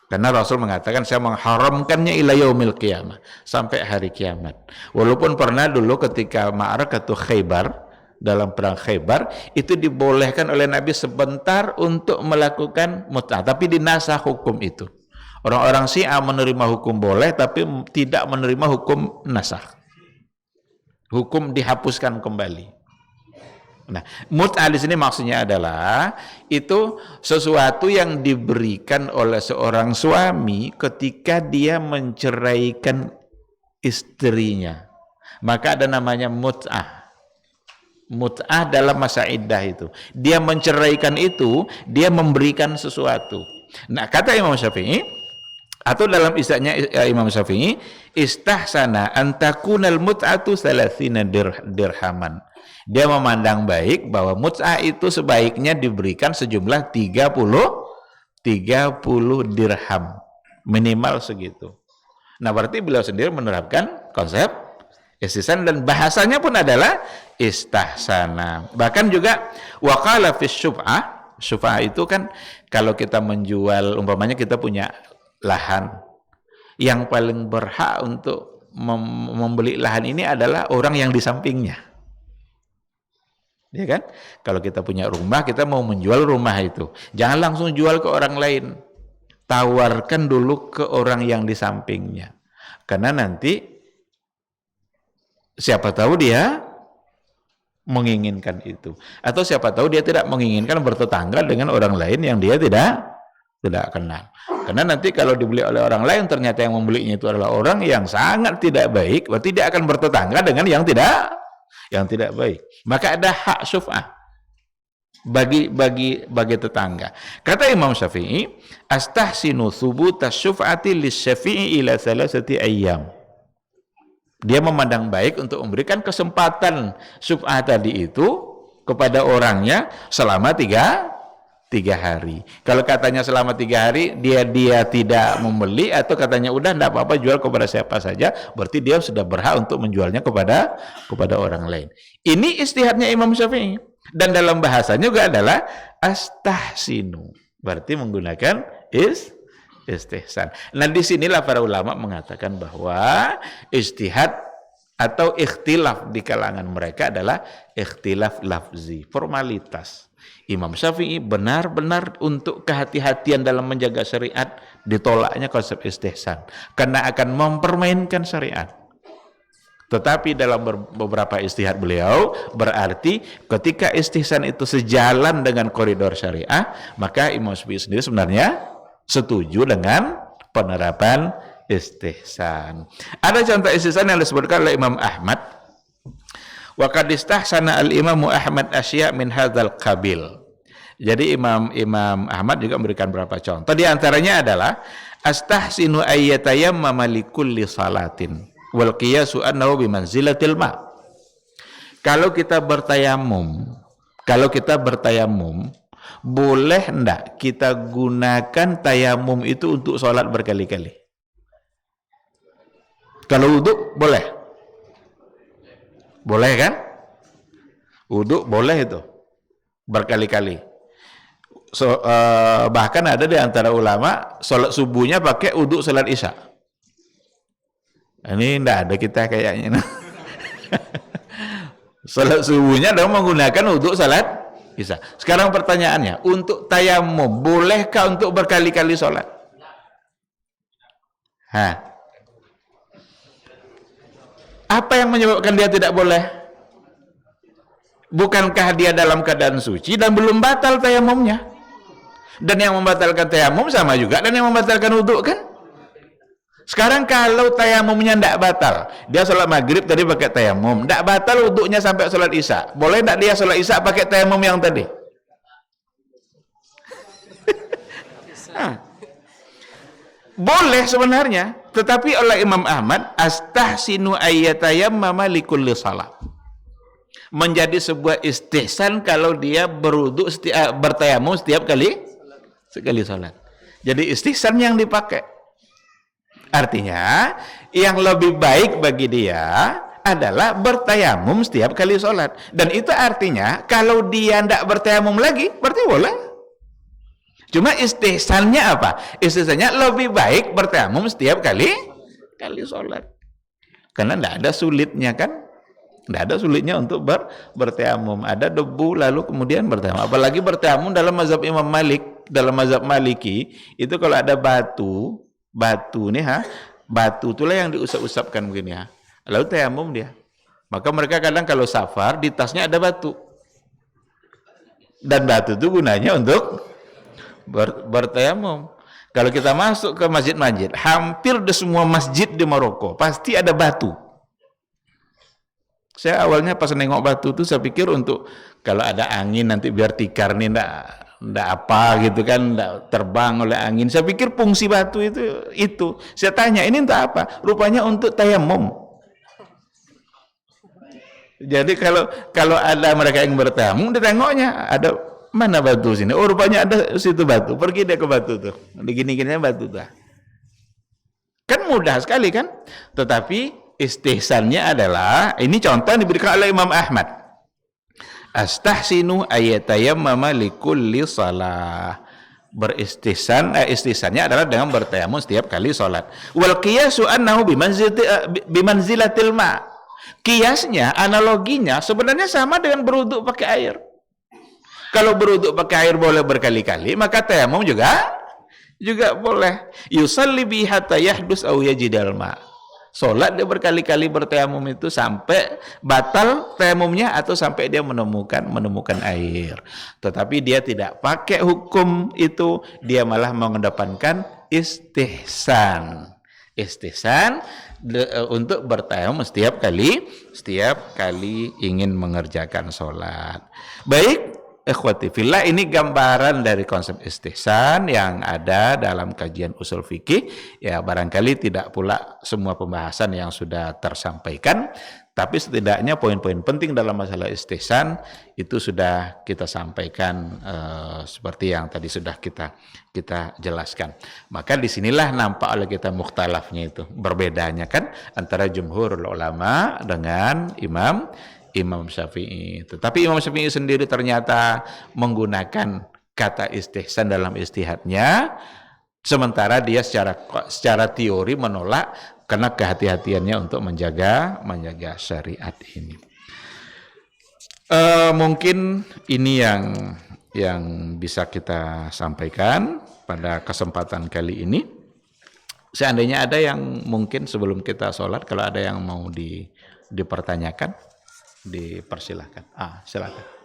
Karena Rasul mengatakan saya mengharamkannya ila yaumil qiyamah, sampai hari kiamat. Walaupun pernah dulu ketika Ma'rakatu Khaybar, dalam perang Khaybar, itu dibolehkan oleh Nabi sebentar untuk melakukan mut'ah, tapi dinasah hukum itu. Orang-orang Syiah menerima hukum boleh tapi tidak menerima hukum nasah. Hukum dihapuskan kembali. Nah, mut'ah di sini maksudnya adalah itu sesuatu yang diberikan oleh seorang suami ketika dia menceraikan istrinya. Maka ada namanya mut'ah. Mut'ah dalam masa iddah itu. Dia menceraikan itu, dia memberikan sesuatu. Nah, kata Imam Syafi'i, atau dalam istilahnya Imam Syafi'i, istahsana an takunal mut'atu 30 dirhaman. Dia memandang baik bahwa mut'ah itu sebaiknya diberikan sejumlah 30 dirham. Minimal segitu. Nah, berarti beliau sendiri menerapkan konsep istihsan dan bahasanya pun adalah istahsana. Bahkan juga waqala fi syuf'ah. Syuf'ah itu kan kalau kita menjual, umpamanya kita punya lahan, yang paling berhak untuk membeli lahan ini adalah orang yang di sampingnya. Ya kan? Kalau kita punya rumah, kita mau menjual rumah itu, jangan langsung jual ke orang lain. Tawarkan dulu ke orang yang di sampingnya. Karena nanti siapa tahu dia menginginkan itu. Atau siapa tahu dia tidak menginginkan bertetangga dengan orang lain yang dia tidak kenal. Karena nanti kalau dibeli oleh orang lain, ternyata yang membelinya itu adalah orang yang sangat tidak baik, berarti dia akan bertetangga dengan yang tidak baik. Maka ada hak syuf'ah bagi tetangga. Kata Imam Syafi'i, astahsinu thubuta syuf'ati lisyafi'i ila 3 ayyam. Dia memandang baik untuk memberikan kesempatan syuf'ah tadi itu kepada orangnya selama 3 hari. Kalau katanya selama 3 hari dia tidak membeli, atau katanya udah enggak apa-apa jual kepada siapa saja, berarti dia sudah berhak untuk menjualnya kepada orang lain. Ini istihadnya Imam Syafi'i. Dan dalam bahasanya juga adalah astahsinu. Berarti menggunakan istihsan. Nah, disinilah para ulama mengatakan bahwa istihad atau ikhtilaf di kalangan mereka adalah ikhtilaf lafzi, formalitas. Imam Syafi'i benar-benar untuk kehati-hatian dalam menjaga syariat, ditolaknya konsep istihsan karena akan mempermainkan syariat. Tetapi dalam beberapa istihad beliau berarti ketika istihsan itu sejalan dengan koridor syariah, maka Imam Syafi'i sendiri sebenarnya setuju dengan penerapan istihsan. Ada contoh istihsan yang disebutkan oleh Imam Ahmad. Wa qad istahsana al-Imam Ahmad asya' min hadzal qabil. Jadi Imam Ahmad juga memberikan beberapa contoh. Di antaranya adalah astahsinu ayyatayammama likulli salatin wal qiyasu annahu bimanzilatil ma. Kalau kita bertayamum, boleh enggak kita gunakan tayamum itu untuk sholat berkali-kali? Kalau wudu boleh. Boleh kan? Wudu boleh itu berkali-kali. Bahkan ada di antara ulama sholat subuhnya pakai wudu sholat isya. Ini enggak ada kita kayaknya. Sholat subuhnya adalah menggunakan wudu sholat isya. Sekarang pertanyaannya, untuk tayamum bolehkah untuk berkali-kali sholat? Apa yang menyebabkan dia tidak boleh? Bukankah dia dalam keadaan suci dan belum batal tayamumnya? Dan yang membatalkan tayamum sama juga dan yang membatalkan wudhu kan. Sekarang kalau tayamumnya tidak batal, dia sholat maghrib tadi pakai tayamum, tidak batal wudhunya sampai sholat isya, boleh tidak dia sholat isya pakai tayamum yang tadi? Boleh sebenarnya, tetapi oleh Imam Ahmad astahsinu ayyatayammama likulli salat, menjadi sebuah istihsan kalau dia berwudu bertayamum setiap sekali salat. Jadi istihsan yang dipakai. Artinya yang lebih baik bagi dia adalah bertayamum setiap kali sholat. Dan itu artinya kalau dia tidak bertayamum lagi berarti boleh. Cuma istihsannya apa? Istihsannya lebih baik bertayamum setiap kali sholat. Karena tidak ada sulitnya kan. Tidak ada sulitnya untuk bertayamum. Ada debu lalu kemudian bertayamum. Apalagi bertayamum dalam mazhab Imam Malik, dalam mazhab Maliki itu kalau ada batu nih batu itulah yang diusap-usapkan begini ya. Lalu tayamum dia. Maka mereka kadang kalau safar di tasnya ada batu. Dan batu itu gunanya untuk bertayamum. Kalau kita masuk ke masjid-masjid, hampir di semua masjid di Maroko pasti ada batu. Saya awalnya pas nengok batu itu saya pikir untuk kalau ada angin nanti biar tikar nih ndak apa gitu kan, ndak terbang oleh angin. Saya pikir fungsi batu itu. Saya tanya, ini untuk apa? Rupanya untuk tayamum. Jadi kalau ada mereka yang bertayamum, ditengoknya ada mana batu sini. Oh, rupanya ada situ batu. Pergi dia ke batu tuh. Begini-gininya batu tuh. Kan mudah sekali kan? Tetapi istihsannya adalah ini contoh yang diberikan oleh Imam Ahmad. Astahsinu ayyatayammama likulli salah. Istihsannya adalah dengan bertayamum setiap kali salat. Wal qiyasu annahu bimanzilatil ma. Kiasnya, analoginya sebenarnya sama dengan berwudu pakai air. Kalau berwudu pakai air boleh berkali-kali, maka tayamum juga boleh. Yusalli bi hatta yahdus aw yajidal ma. Sholat dia berkali-kali bertayamum itu sampai batal tayamumnya atau sampai dia menemukan air. Tetapi dia tidak pakai hukum itu, dia malah mengedepankan istihsan. Istihsan untuk bertayamum setiap kali ingin mengerjakan sholat. Baik, ikhwati fillah, ini gambaran dari konsep istihsan yang ada dalam kajian usul fikih. Ya, barangkali tidak pula semua pembahasan yang sudah tersampaikan, tapi setidaknya poin-poin penting dalam masalah istihsan itu sudah kita sampaikan seperti yang tadi sudah kita jelaskan. Maka disinilah nampak oleh kita mukhtalafnya itu, berbedanya kan antara jumhur ulama dengan Imam Syafi'i. Tetapi Imam Syafi'i sendiri ternyata menggunakan kata istihsan dalam istihadnya, sementara dia secara teori menolak karena kehati-hatiannya untuk menjaga syariat ini. Mungkin ini yang bisa kita sampaikan pada kesempatan kali ini. Seandainya ada yang mungkin sebelum kita sholat, kalau ada yang mau dipertanyakan, dipersilahkan. Silakan.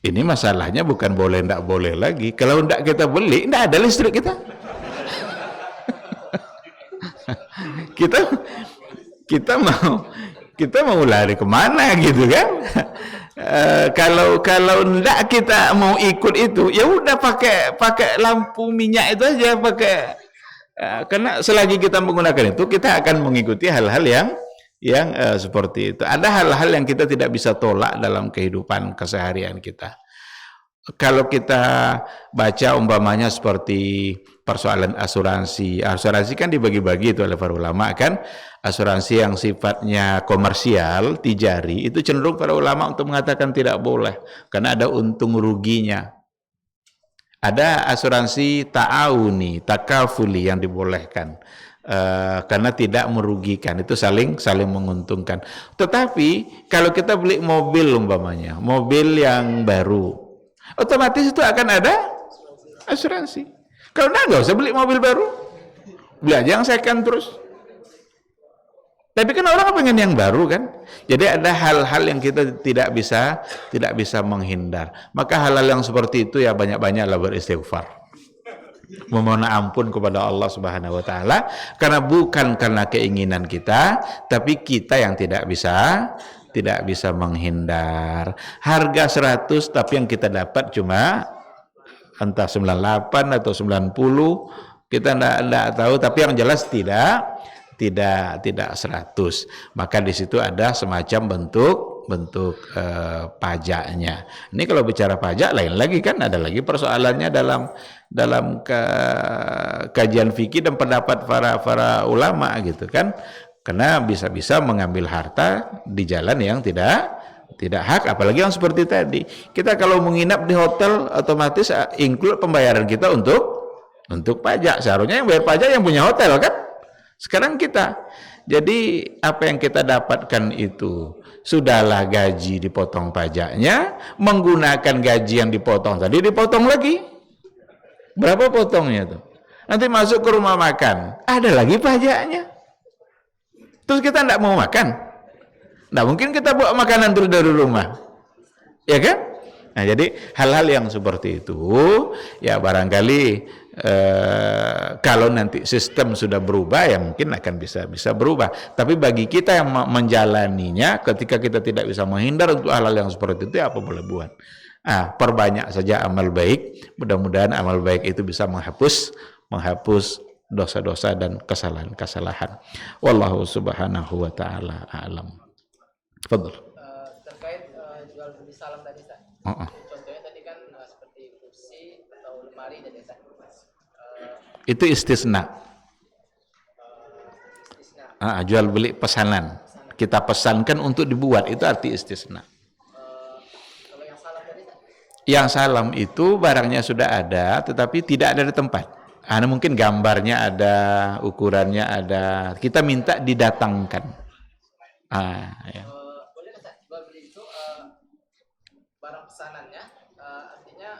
Ini masalahnya bukan boleh ndak boleh lagi. Kalau ndak kita beli, ndak ada listrik kita. kita mau lari kemana gitu kan? Kalau ndak kita mau ikut itu, ya udah pakai lampu minyak itu aja karena selagi kita menggunakan itu, kita akan mengikuti hal-hal yang seperti itu. Ada hal-hal yang kita tidak bisa tolak dalam kehidupan keseharian kita. kalau kita baca umpamanya seperti persoalan asuransi kan dibagi-bagi itu oleh para ulama kan. Asuransi yang sifatnya komersial, tijari, itu cenderung para ulama untuk mengatakan tidak boleh karena ada untung ruginya. Ada asuransi ta'awuni, takafuli yang dibolehkan karena tidak merugikan, itu saling menguntungkan. Tetapi kalau kita beli mobil umpamanya, mobil yang baru, otomatis itu akan ada asuransi. Kalau nggak usah beli mobil baru, beli aja yang second terus. Tapi kan orang pengen yang baru kan. Jadi ada hal-hal yang kita tidak bisa menghindar. Maka hal-hal yang seperti itu ya banyak-banyaklah beristighfar. Memohon ampun kepada Allah Subhanahu wa taala karena bukan karena keinginan kita, tapi kita yang tidak bisa menghindar. Harga 100 tapi yang kita dapat cuma entah 98 atau 90, kita enggak tahu, tapi yang jelas tidak 100. Maka di situ ada semacam bentuk pajaknya. Ini kalau bicara pajak lain lagi kan, ada lagi persoalannya dalam kajian fikih dan pendapat para ulama gitu kan. Karena bisa-bisa mengambil harta di jalan yang tidak hak, apalagi yang seperti tadi. Kita kalau menginap di hotel otomatis include pembayaran kita untuk pajak. Seharusnya yang bayar pajak yang punya hotel kan. Sekarang kita, jadi apa yang kita dapatkan itu sudahlah gaji dipotong pajaknya, menggunakan gaji yang dipotong tadi dipotong lagi. Berapa potongnya tuh? Nanti masuk ke rumah makan, ada lagi pajaknya. Terus kita tidak mau makan, tidak mungkin kita bawa makanan terus dari rumah, ya kan? Nah, jadi hal-hal yang seperti itu ya barangkali kalau nanti sistem sudah berubah ya mungkin akan bisa berubah. Tapi bagi kita yang menjalaninya, ketika kita tidak bisa menghindar untuk hal-hal yang seperti itu, apa boleh buat? Perbanyak saja amal baik. Mudah-mudahan amal baik itu bisa menghapus dosa-dosa dan kesalahan-kesalahan. Wallahu subhanahu wa ta'ala a'lam. Fadl. Terkait jual beli salam tadi, Ustaz. Contohnya tadi kan seperti kursi atau lemari tadi, Ustaz. Itu istisna. Jual beli pesanan. Kita pesankan untuk dibuat, itu arti istisna. Kalau yang salam tadi, Ustaz? Yang salam itu barangnya sudah ada, tetapi tidak ada di tempat. Mungkin gambarnya ada, ukurannya ada. Kita minta didatangkan. Ya. Boleh Ustaz, jual beli itu barang pesanannya, artinya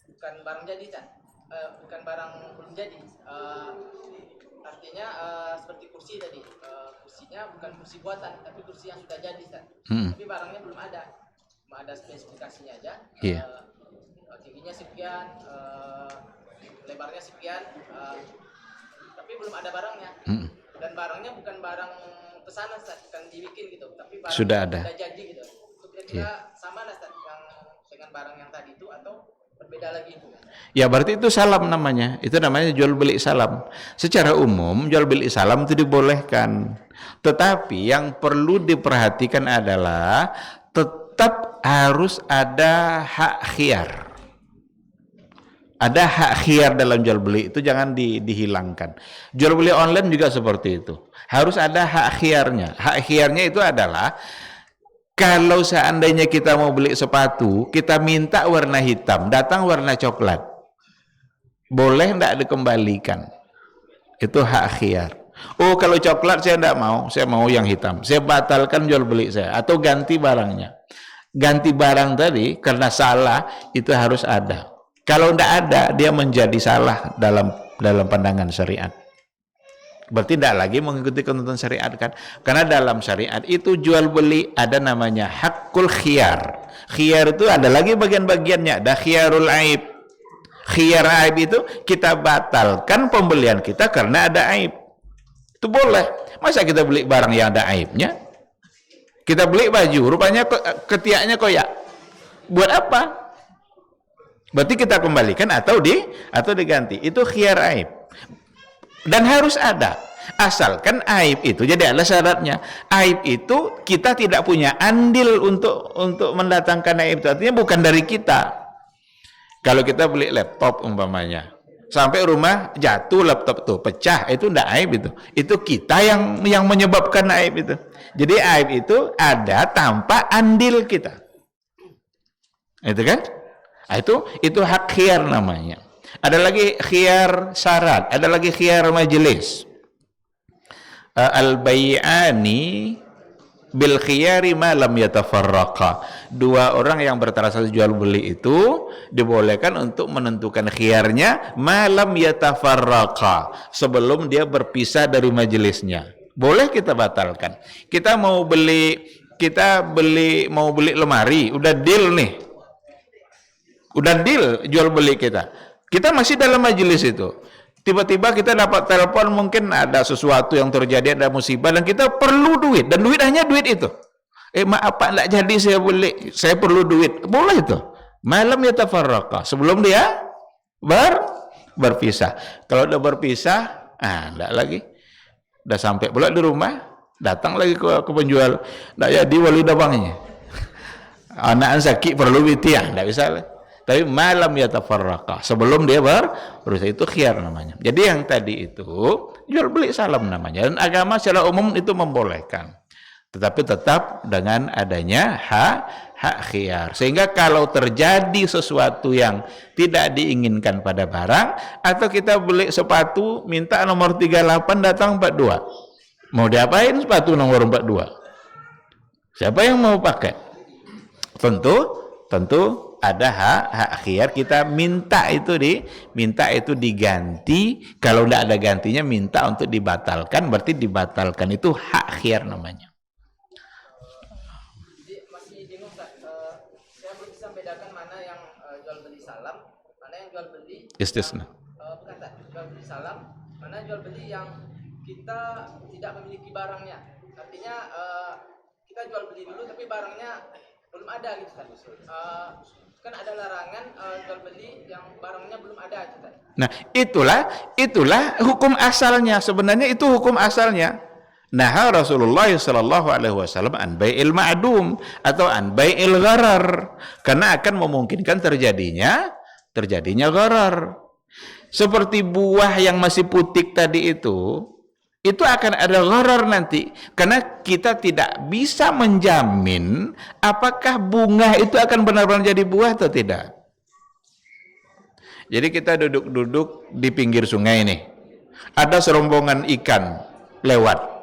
bukan barang jadi, Ustaz. Bukan barang belum jadi. Artinya seperti kursi tadi. Kursinya bukan kursi buatan, tapi kursi yang sudah jadi, Ustaz. Tapi barangnya belum ada. Cuma ada spesifikasinya aja. Tingginya sekian, lebarnya sekian, tapi belum ada barangnya. Dan barangnya bukan barang pesanan, Ustaz, bukan dibikin gitu, tapi barang sudah ada. Sudah jadi gitu. Itu kira-kira sama lah, Ustaz, yang dengan barang yang tadi itu atau berbeda lagi itu? Ya berarti itu salam namanya. Itu namanya jual beli salam. Secara umum jual beli salam itu dibolehkan. Tetapi yang perlu diperhatikan adalah tetap harus ada hak khiyar. Ada hak khiyar dalam jual beli itu, jangan dihilangkan. Jual beli online juga seperti itu. Harus ada hak khiyarnya. Hak khiyarnya itu adalah kalau seandainya kita mau beli sepatu, kita minta warna hitam, datang warna coklat, boleh tidak dikembalikan? Itu hak khiyar. Kalau coklat saya tidak mau, saya mau yang hitam. Saya batalkan jual beli saya, atau ganti barangnya. Ganti barang tadi karena salah itu harus ada. Kalau tidak ada, dia menjadi salah dalam pandangan syariat. Berarti tidak lagi mengikuti ketentuan syariat kan? Karena dalam syariat itu jual beli ada namanya hakul khiyar. Khiyar itu ada lagi bagian-bagiannya. Ada khiyarul aib. Khiyar aib itu kita batalkan pembelian kita karena ada aib. Itu boleh. Masa kita beli barang yang ada aibnya? Kita beli baju, rupanya ketiaknya koyak. Buat apa? Berarti kita kembalikan atau diganti. Itu khiyar aib. Dan harus ada. Asalkan aib itu, jadi ada syaratnya. Aib itu kita tidak punya andil untuk mendatangkan aib itu. Artinya bukan dari kita. Kalau kita beli laptop umpamanya, sampai rumah jatuh laptop tuh, pecah, itu enggak aib itu. Itu kita yang menyebabkan aib itu. Jadi aib itu ada tanpa andil kita. Itu kan? Itu hak khiyar namanya. Ada lagi khiyar syarat, ada lagi khiyar majelis. Al-bai'ani bil khiyari ma lam yatafarraqa. Dua orang yang bertransaksi jual beli itu dibolehkan untuk menentukan khiyarnya ma lam yatafarraqa, sebelum dia berpisah dari majelisnya. Boleh kita batalkan. Kita mau beli lemari, udah deal nih. Udah deal jual beli kita. Kita masih dalam majelis itu. Tiba-tiba kita dapat telepon, mungkin ada sesuatu yang terjadi, ada musibah, dan kita perlu duit, dan duit hanya duit itu. Maaf Pak, enggak jadi saya beli, saya perlu duit. Boleh itu. Malam yatafarraqa, sebelum dia berpisah. Kalau udah berpisah, enggak lagi. Udah sampai pula di rumah, datang lagi ke penjual. Enggak jadi wali dabangnya. Anak sakit perlu duit, enggak bisa lah. Tapi malam yatafarraqa, sebelum dia berusaha, itu khiyar namanya. Jadi yang tadi itu jual beli salam namanya, dan agama secara umum itu membolehkan, tetapi tetap dengan adanya hak khiyar. Sehingga kalau terjadi sesuatu yang tidak diinginkan pada barang, atau kita beli sepatu minta nomor 38 datang 42, mau diapain sepatu nomor 42? Siapa yang mau pakai? Tentu ada hak khiyar, kita minta itu diganti. Kalau tidak ada gantinya, minta untuk dibatalkan, berarti dibatalkan, itu hak khiyar namanya. Jadi masih bingung Ustaz, saya belum bisa membedakan mana yang jual beli salam, mana yang jual beli Istisna. bukan Ustaz, jual beli salam, mana jual beli yang kita tidak memiliki barangnya. Artinya kita jual beli dulu tapi barangnya belum ada gitu Ustaz. Kan ada larangan jual beli yang barangnya belum ada gitu. Nah, itulah hukum asalnya. Sebenarnya itu hukum asalnya. Nah, Rasulullah sallallahu alaihi wasallam an bai'il ma'dum atau an bai'il gharar, karena akan memungkinkan terjadinya gharar. Seperti buah yang masih putik tadi itu akan ada gharar nanti, karena kita tidak bisa menjamin apakah bunga itu akan benar-benar jadi buah atau tidak. Jadi kita duduk-duduk di pinggir sungai nih, ada serombongan ikan lewat.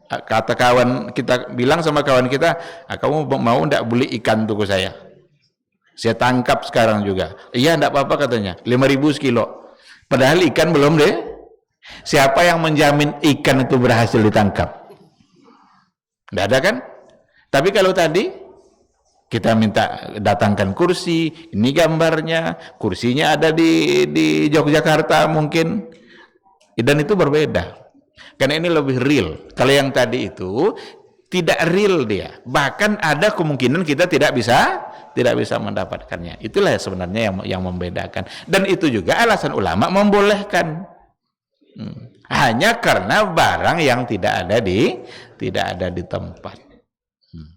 Kata kawan kita, bilang sama kawan kita, kamu mau enggak beli ikan toko saya tangkap sekarang juga. Iya, enggak apa-apa katanya, 5.000 sekilo. Padahal ikan belum deh. Siapa yang menjamin ikan itu berhasil ditangkap? Tidak ada kan? Tapi kalau tadi kita minta datangkan kursi, ini gambarnya, kursinya ada di Yogyakarta mungkin, dan itu berbeda. Karena ini lebih real. Kalau yang tadi itu tidak real dia. Bahkan ada kemungkinan kita tidak bisa mendapatkannya. Itulah sebenarnya yang membedakan. Dan itu juga alasan ulama membolehkan. Hanya karena barang yang tidak ada di tempat.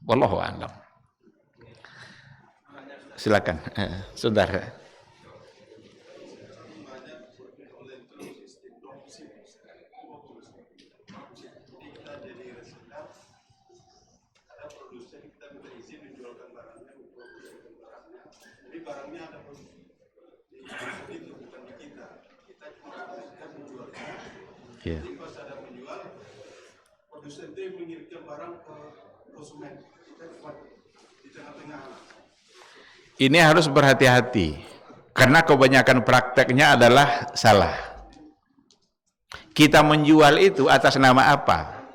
Wallahu a'lam. Silakan, saudara. Yeah. Jadi pas ada menjual, produsen itu mengirimkan barang ke konsumen. Kita cuma di tengah-tengah. Ini harus berhati-hati, karena kebanyakan prakteknya adalah salah. Kita menjual itu atas nama apa?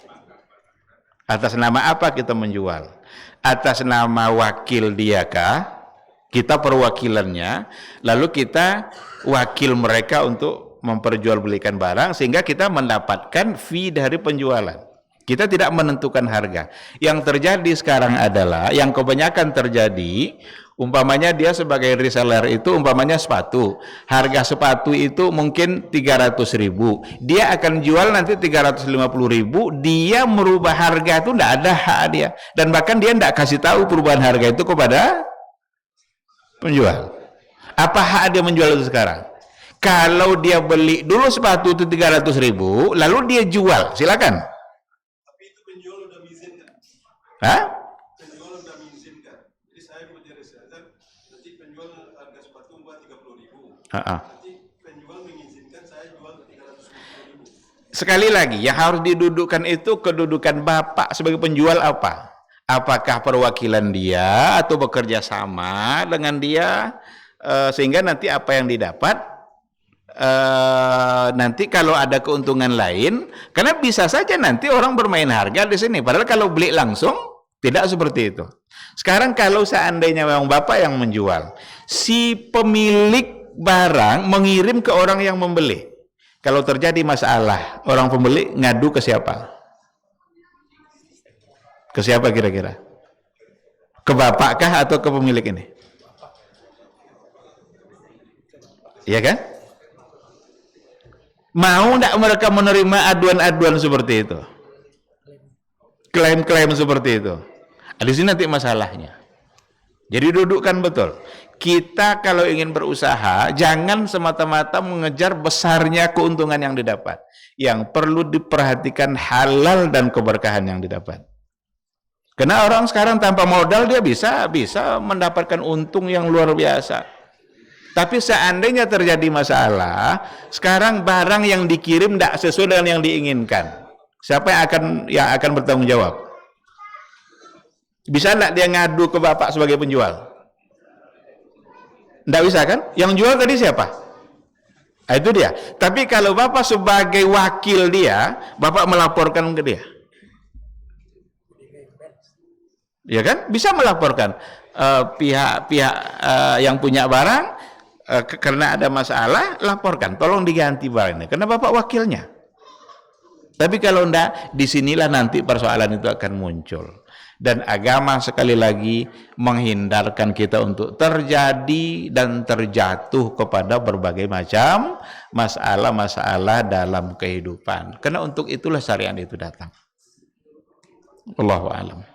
Atas nama apa kita menjual? Atas nama wakil dia kah? Kita perwakilannya, lalu kita wakil mereka untuk memperjualbelikan barang, sehingga kita mendapatkan fee dari penjualan. Kita tidak menentukan harga. Yang terjadi sekarang adalah, yang kebanyakan terjadi, Umpamanya dia sebagai reseller itu umpamanya sepatu. Harga sepatu itu mungkin 300.000. Dia akan jual nanti 350.000. Dia merubah harga itu tidak ada hak dia. Dan bahkan dia tidak kasih tahu perubahan harga itu kepada penjual. Apa hak dia menjual itu sekarang? Kalau dia beli dulu sepatu itu 300.000, lalu dia jual, silakan. Tapi itu penjual udah mengizinkan. Hah? Penjual udah mengizinkan. Jadi saya menjadi reseller, nanti penjual harga sepatu buat 30.000. Nanti penjual mengizinkan saya jual 350.000. Sekali lagi, yang harus didudukkan itu kedudukan bapak sebagai penjual apa? Apakah perwakilan dia atau bekerja sama dengan dia, sehingga nanti apa yang didapat nanti kalau ada keuntungan lain, karena bisa saja nanti orang bermain harga di sini. Padahal kalau beli langsung tidak seperti itu. Sekarang kalau seandainya memang bapak yang menjual, si pemilik barang mengirim ke orang yang membeli. Kalau terjadi masalah, orang pembeli ngadu ke siapa? Ke siapa kira-kira? Ke bapakkah atau ke pemilik ini? Iya kan? Mau tidak mereka menerima aduan-aduan seperti itu? Klaim-klaim seperti itu? Di sini nanti masalahnya. Jadi dudukkan betul. Kita kalau ingin berusaha, jangan semata-mata mengejar besarnya keuntungan yang didapat. Yang perlu diperhatikan halal dan keberkahan yang didapat. Karena orang sekarang tanpa modal dia bisa mendapatkan untung yang luar biasa. Tapi seandainya terjadi masalah, sekarang barang yang dikirim tidak sesuai dengan yang diinginkan. Siapa yang akan bertanggung jawab? Bisa tidak dia ngadu ke bapak sebagai penjual? Tidak bisa kan? Yang jual tadi siapa? Nah, itu dia. Tapi kalau bapak sebagai wakil dia, bapak melaporkan ke dia. Ya kan? Bisa melaporkan pihak-pihak yang punya barang. Karena ada masalah, laporkan, tolong diganti barang ini, karena bapak wakilnya. Tapi kalau enggak, disinilah nanti persoalan itu akan muncul. Dan agama sekali lagi menghindarkan kita untuk terjadi dan terjatuh kepada berbagai macam masalah-masalah dalam kehidupan. Karena untuk itulah syariat itu datang. Wallahu a'lam.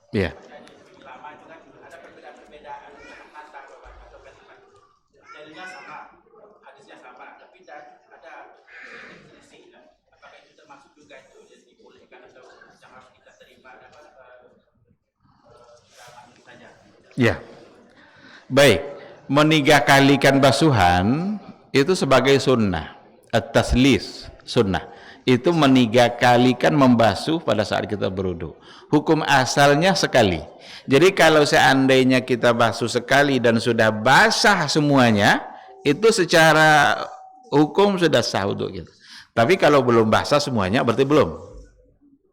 Iya. Lama itu kan ada perbedaan-perbedaan kata atau kalimat. Jadinya sama, hadisnya sama, tapi ada selisih. Apakah itu termasuk juga itu yang dibolehkan atau yang harus kita terima dapat saja? Ya. Baik, menigakalikan basuhan itu sebagai sunnah. At-taslis, sunnah. Itu menigakalikan membasuh pada saat kita berwudu. Hukum asalnya sekali. Jadi kalau seandainya kita basuh sekali dan sudah basah semuanya, itu secara hukum sudah sah wudu kita. Tapi kalau belum basah semuanya berarti belum.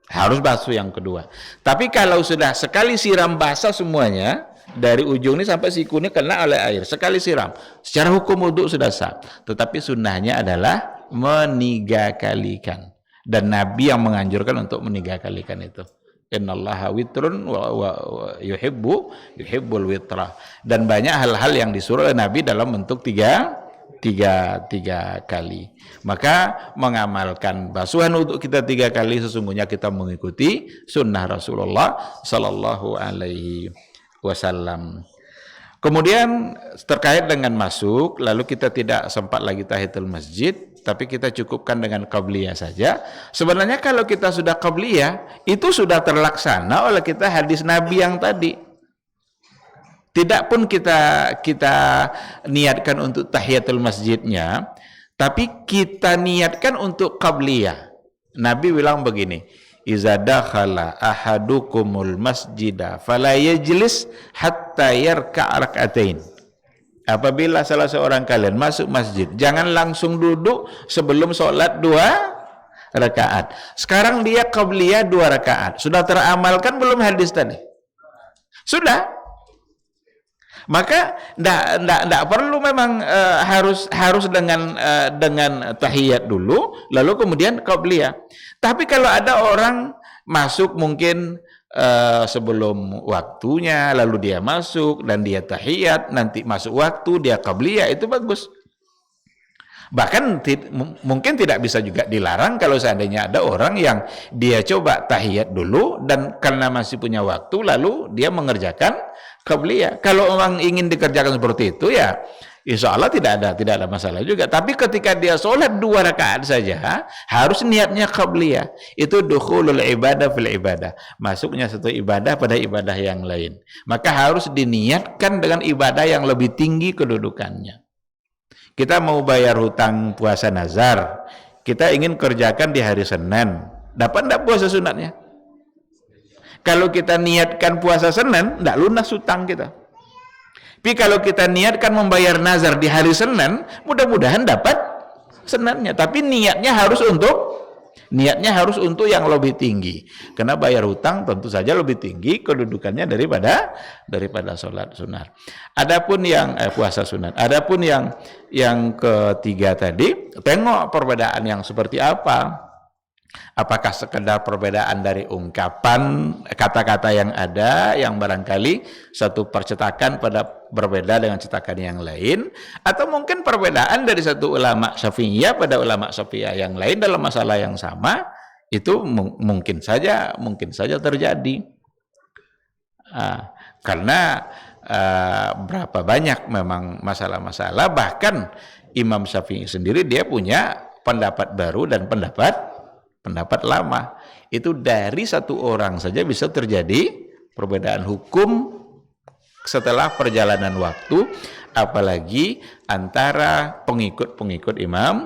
Harus basuh yang kedua. Tapi kalau sudah sekali siram basah semuanya, dari ujung ini sampai siku ini kena oleh air, sekali siram, secara hukum wudu sudah sah. Tetapi sunnahnya adalah menigakalikan, dan Nabi yang menganjurkan untuk menigakalikan itu. Innallaha witrun wa yuhibbul witra. Dan banyak hal-hal yang disuruh oleh Nabi dalam bentuk tiga kali. Maka mengamalkan basuhan untuk kita 3 kali sesungguhnya kita mengikuti sunnah Rasulullah sallallahu alaihi wasallam. Kemudian terkait dengan masuk, lalu kita tidak sempat lagi tahiyatul masjid, tapi kita cukupkan dengan qabliyah saja. Sebenarnya kalau kita sudah qabliyah, itu sudah terlaksana oleh kita hadis Nabi yang tadi. Tidak pun kita niatkan untuk tahiyatul masjidnya, tapi kita niatkan untuk qabliyah. Nabi bilang begini, iza dakhala ahadukumul masjidah fala yajlis hatta yarka' rak'atain. Apabila salah seorang kalian masuk masjid, jangan langsung duduk sebelum sholat 2 rakaat. Sekarang dia qabliyah 2 rakaat. Sudah teramalkan belum hadis tadi? Sudah. Maka tidak perlu memang harus dengan tahiyat dulu, lalu kemudian qabliyah. Tapi kalau ada orang masuk mungkin sebelum waktunya, lalu dia masuk dan dia tahiyat, nanti masuk waktu dia qabliyah, itu bagus. Bahkan mungkin tidak bisa juga dilarang kalau seandainya ada orang yang dia coba tahiyat dulu dan karena masih punya waktu lalu dia mengerjakan qabliyah. Kalau orang ingin dikerjakan seperti itu ya insya Allah tidak ada masalah juga. Tapi ketika dia sholat 2 rakaat saja harus niatnya qabliyah. Itu dukhulul ibadah fil ibadah, masuknya satu ibadah pada ibadah yang lain. Maka harus diniatkan dengan ibadah yang lebih tinggi kedudukannya. Kita mau bayar hutang puasa nazar, kita ingin kerjakan di hari Senin, dapat tidak puasa sunatnya? Kalau kita niatkan puasa Senin, tidak lunas hutang kita. Tapi kalau kita niatkan membayar nazar di hari Senin, mudah-mudahan dapat Seninnya. Tapi niatnya harus untuk yang lebih tinggi. Karena bayar hutang tentu saja lebih tinggi kedudukannya daripada sholat sunat. Adapun yang puasa sunat. Adapun yang ketiga tadi, tengok perbedaan yang seperti apa. Apakah sekedar perbedaan dari ungkapan kata-kata yang ada yang barangkali satu percetakan berbeda dengan cetakan yang lain, atau mungkin perbedaan dari satu ulama Syafi'iyah pada ulama Syafi'iyah yang lain dalam masalah yang sama, itu mungkin saja terjadi. Karena berapa banyak memang masalah-masalah, bahkan Imam Syafi'i sendiri dia punya pendapat baru dan pendapat lama. Itu dari satu orang saja bisa terjadi perbedaan hukum setelah perjalanan waktu, apalagi antara pengikut Imam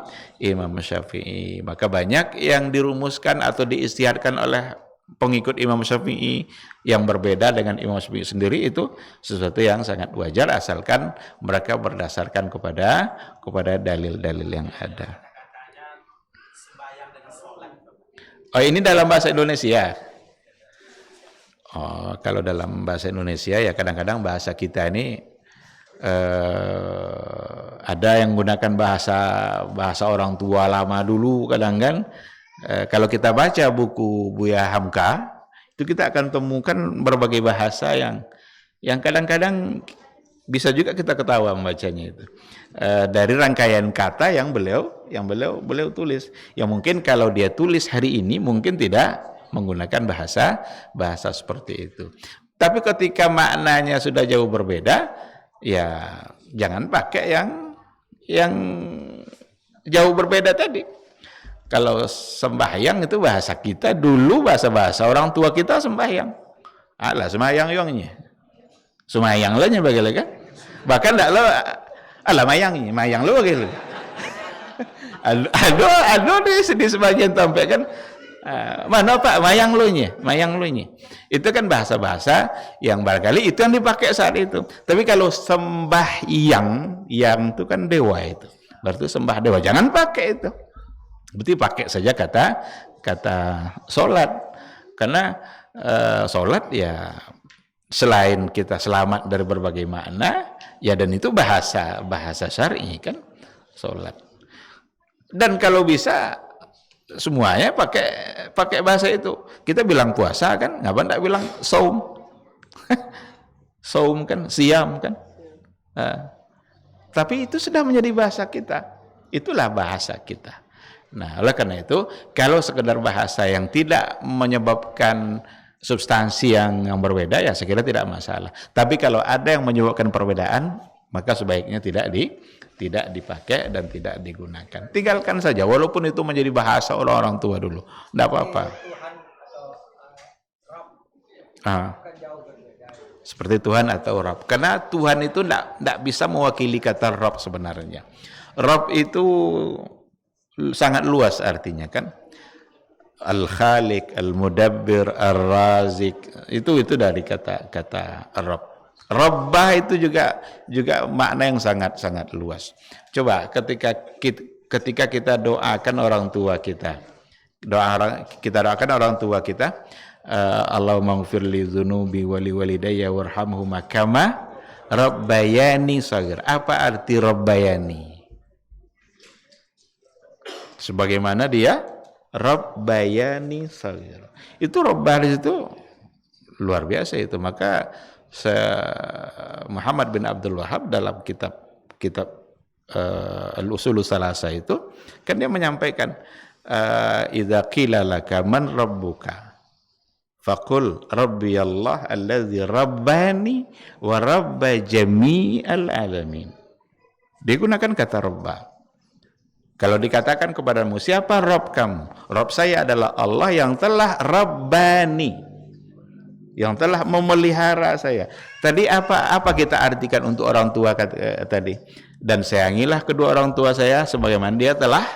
Syafi'i. Maka banyak yang dirumuskan atau diistiharkan oleh pengikut Imam Syafi'i yang berbeda dengan Imam Syafi'i sendiri, itu sesuatu yang sangat wajar asalkan mereka berdasarkan kepada dalil-dalil yang ada. Oh, ini dalam bahasa Indonesia. Oh, kalau dalam bahasa Indonesia ya kadang-kadang bahasa kita ini ada yang menggunakan bahasa orang tua lama dulu kadang kan. Kalau kita baca buku Buya Hamka, itu kita akan temukan berbagai bahasa yang kadang-kadang bisa juga kita ketawa membacanya itu. Dari rangkaian kata yang beliau tulis. Yang mungkin kalau dia tulis hari ini mungkin tidak menggunakan bahasa seperti itu. Tapi ketika maknanya sudah jauh berbeda, ya jangan pakai yang jauh berbeda tadi. Kalau sembahyang itu bahasa kita dulu, bahasa orang tua kita sembahyang. Alah sembahyang yongnya. Sembahyang lah nya bagaimana kan? Bahkan ndak lo alah mayang lo gitu. Aduh di sebagian tempat kan mana Pak mayang lo nya. Itu kan bahasa-bahasa yang barangkali itu yang dipakai saat itu. Tapi kalau sembahyang yang itu kan dewa itu. Berarti sembah dewa. Jangan pakai itu. Berarti pakai saja kata salat. Karena salat ya selain kita selamat dari berbagai makna, ya dan itu bahasa syar'i kan, salat. Dan kalau bisa semuanya pakai bahasa itu. Kita bilang puasa kan, ngapa enggak bilang saum? Saum kan, siam kan. Tapi itu sudah menjadi bahasa kita. Itulah bahasa kita. Nah, oleh karena itu, kalau sekedar bahasa yang tidak menyebabkan substansi yang berbeda, ya saya kira tidak masalah. Tapi kalau ada yang menyebabkan perbedaan, maka sebaiknya tidak dipakai dan tidak digunakan. Tinggalkan saja, walaupun itu menjadi bahasa orang-orang tua dulu, tidak apa-apa. Seperti Tuhan atau Rabb. Karena Tuhan itu tidak bisa mewakili kata Rabb sebenarnya. Rabb itu sangat luas artinya kan. Al-Khaliq, Al-Mudabbir, Ar-Razik, itu dari kata Rabb. Rabbah itu juga makna yang sangat luas. Coba ketika kita doakan orang tua kita, kita doakan orang tua kita, Allahumma ighfir li dzunubi wa li walidayya warhamhuma kama rabbayani shaghir. Apa arti rabbayani? Sebagaimana dia rabbayani shaghir. Itu rabbah itu luar biasa itu. Maka Muhammad bin Abdul Wahhab dalam kitab Al-Usulus Salasa itu kan dia menyampaikan idza qila laka man rabbuka faqul rabbi Allah allazi rabbani wa rabba jami'al alamin. Digunakan kata rabbah. Kalau dikatakan kepadamu, siapa Rabb kamu? Rabb saya adalah Allah yang telah rabbani, yang telah memelihara saya. Tadi apa kita artikan untuk orang tua tadi? Dan sayangilah kedua orang tua saya sebagaimana dia telah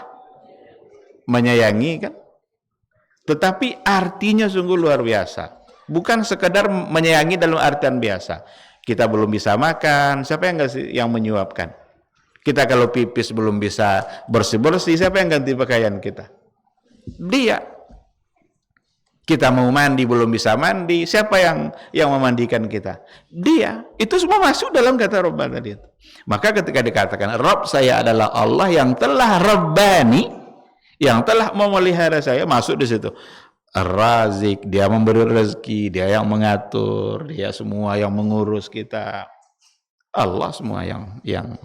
menyayangi kan? Tetapi artinya sungguh luar biasa. Bukan sekedar menyayangi dalam artian biasa. Kita belum bisa makan, siapa yang menyuapkan? Kita kalau pipis belum bisa bersih-bersih, siapa yang ganti pakaian kita? Dia. Kita mau mandi belum bisa mandi, siapa yang memandikan kita? Dia. Itu semua masuk dalam kata Rabb tadi. Maka ketika dikatakan Rabb saya adalah Allah yang telah Rabbani, yang telah memelihara saya, masuk di situ. Ar-Razik, dia memberi rezeki, dia yang mengatur, dia semua yang mengurus kita. Allah semua yang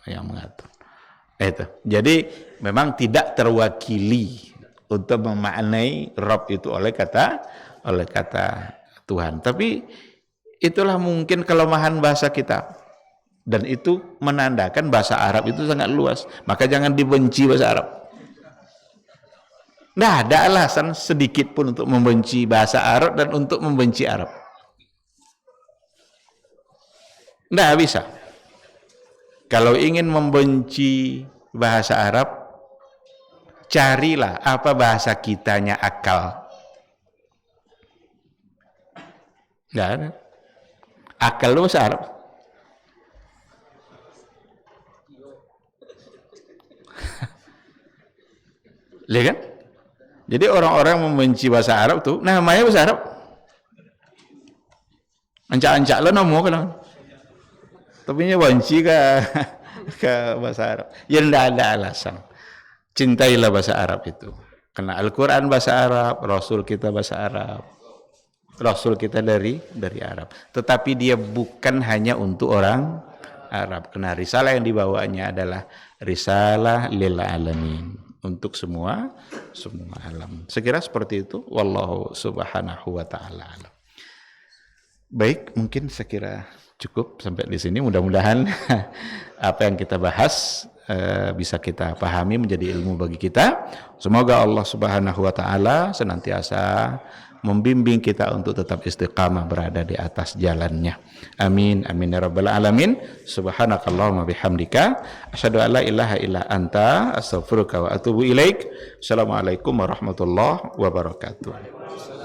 mengatur. Itu. Jadi memang tidak terwakili untuk memaknai Rabb itu oleh kata Tuhan. Tapi itulah mungkin kelemahan bahasa kita. Dan itu menandakan bahasa Arab itu sangat luas. Maka jangan dibenci bahasa Arab. Tidak ada alasan sedikit pun untuk membenci bahasa Arab dan untuk membenci Arab. Tidak bisa. Kalau ingin membenci bahasa Arab, carilah apa bahasa kitanya akal. Tidak ada. Akal itu bahasa Arab. Lihat kan? Jadi orang-orang membenci bahasa Arab tuh, namanya bahasa Arab. Ancak-ancak lo namo kan? Tapi nya benci ke bahasa Arab. Ya tidak ada alasan. Cintailah bahasa Arab itu. Karena Al-Quran bahasa Arab, Rasul kita bahasa Arab. Rasul kita dari Arab. Tetapi dia bukan hanya untuk orang Arab. Karena risalah yang dibawanya adalah risalah lil alamin. Untuk semua alam. Sekira seperti itu. Wallahu subhanahu wa ta'ala alam. Baik, mungkin sekira cukup sampai di sini. Mudah-mudahan apa yang kita bahas bisa kita pahami menjadi ilmu bagi kita. Semoga Allah Subhanahu wa taala senantiasa membimbing kita untuk tetap istiqamah berada di atas jalannya. Amin amin ya rabbal alamin. Subhanakallahumma bihamdika asyhadu an la ilaha illa anta astaghfiruka wa atubu ilaik. Assalamualaikum warahmatullahi wabarakatuh.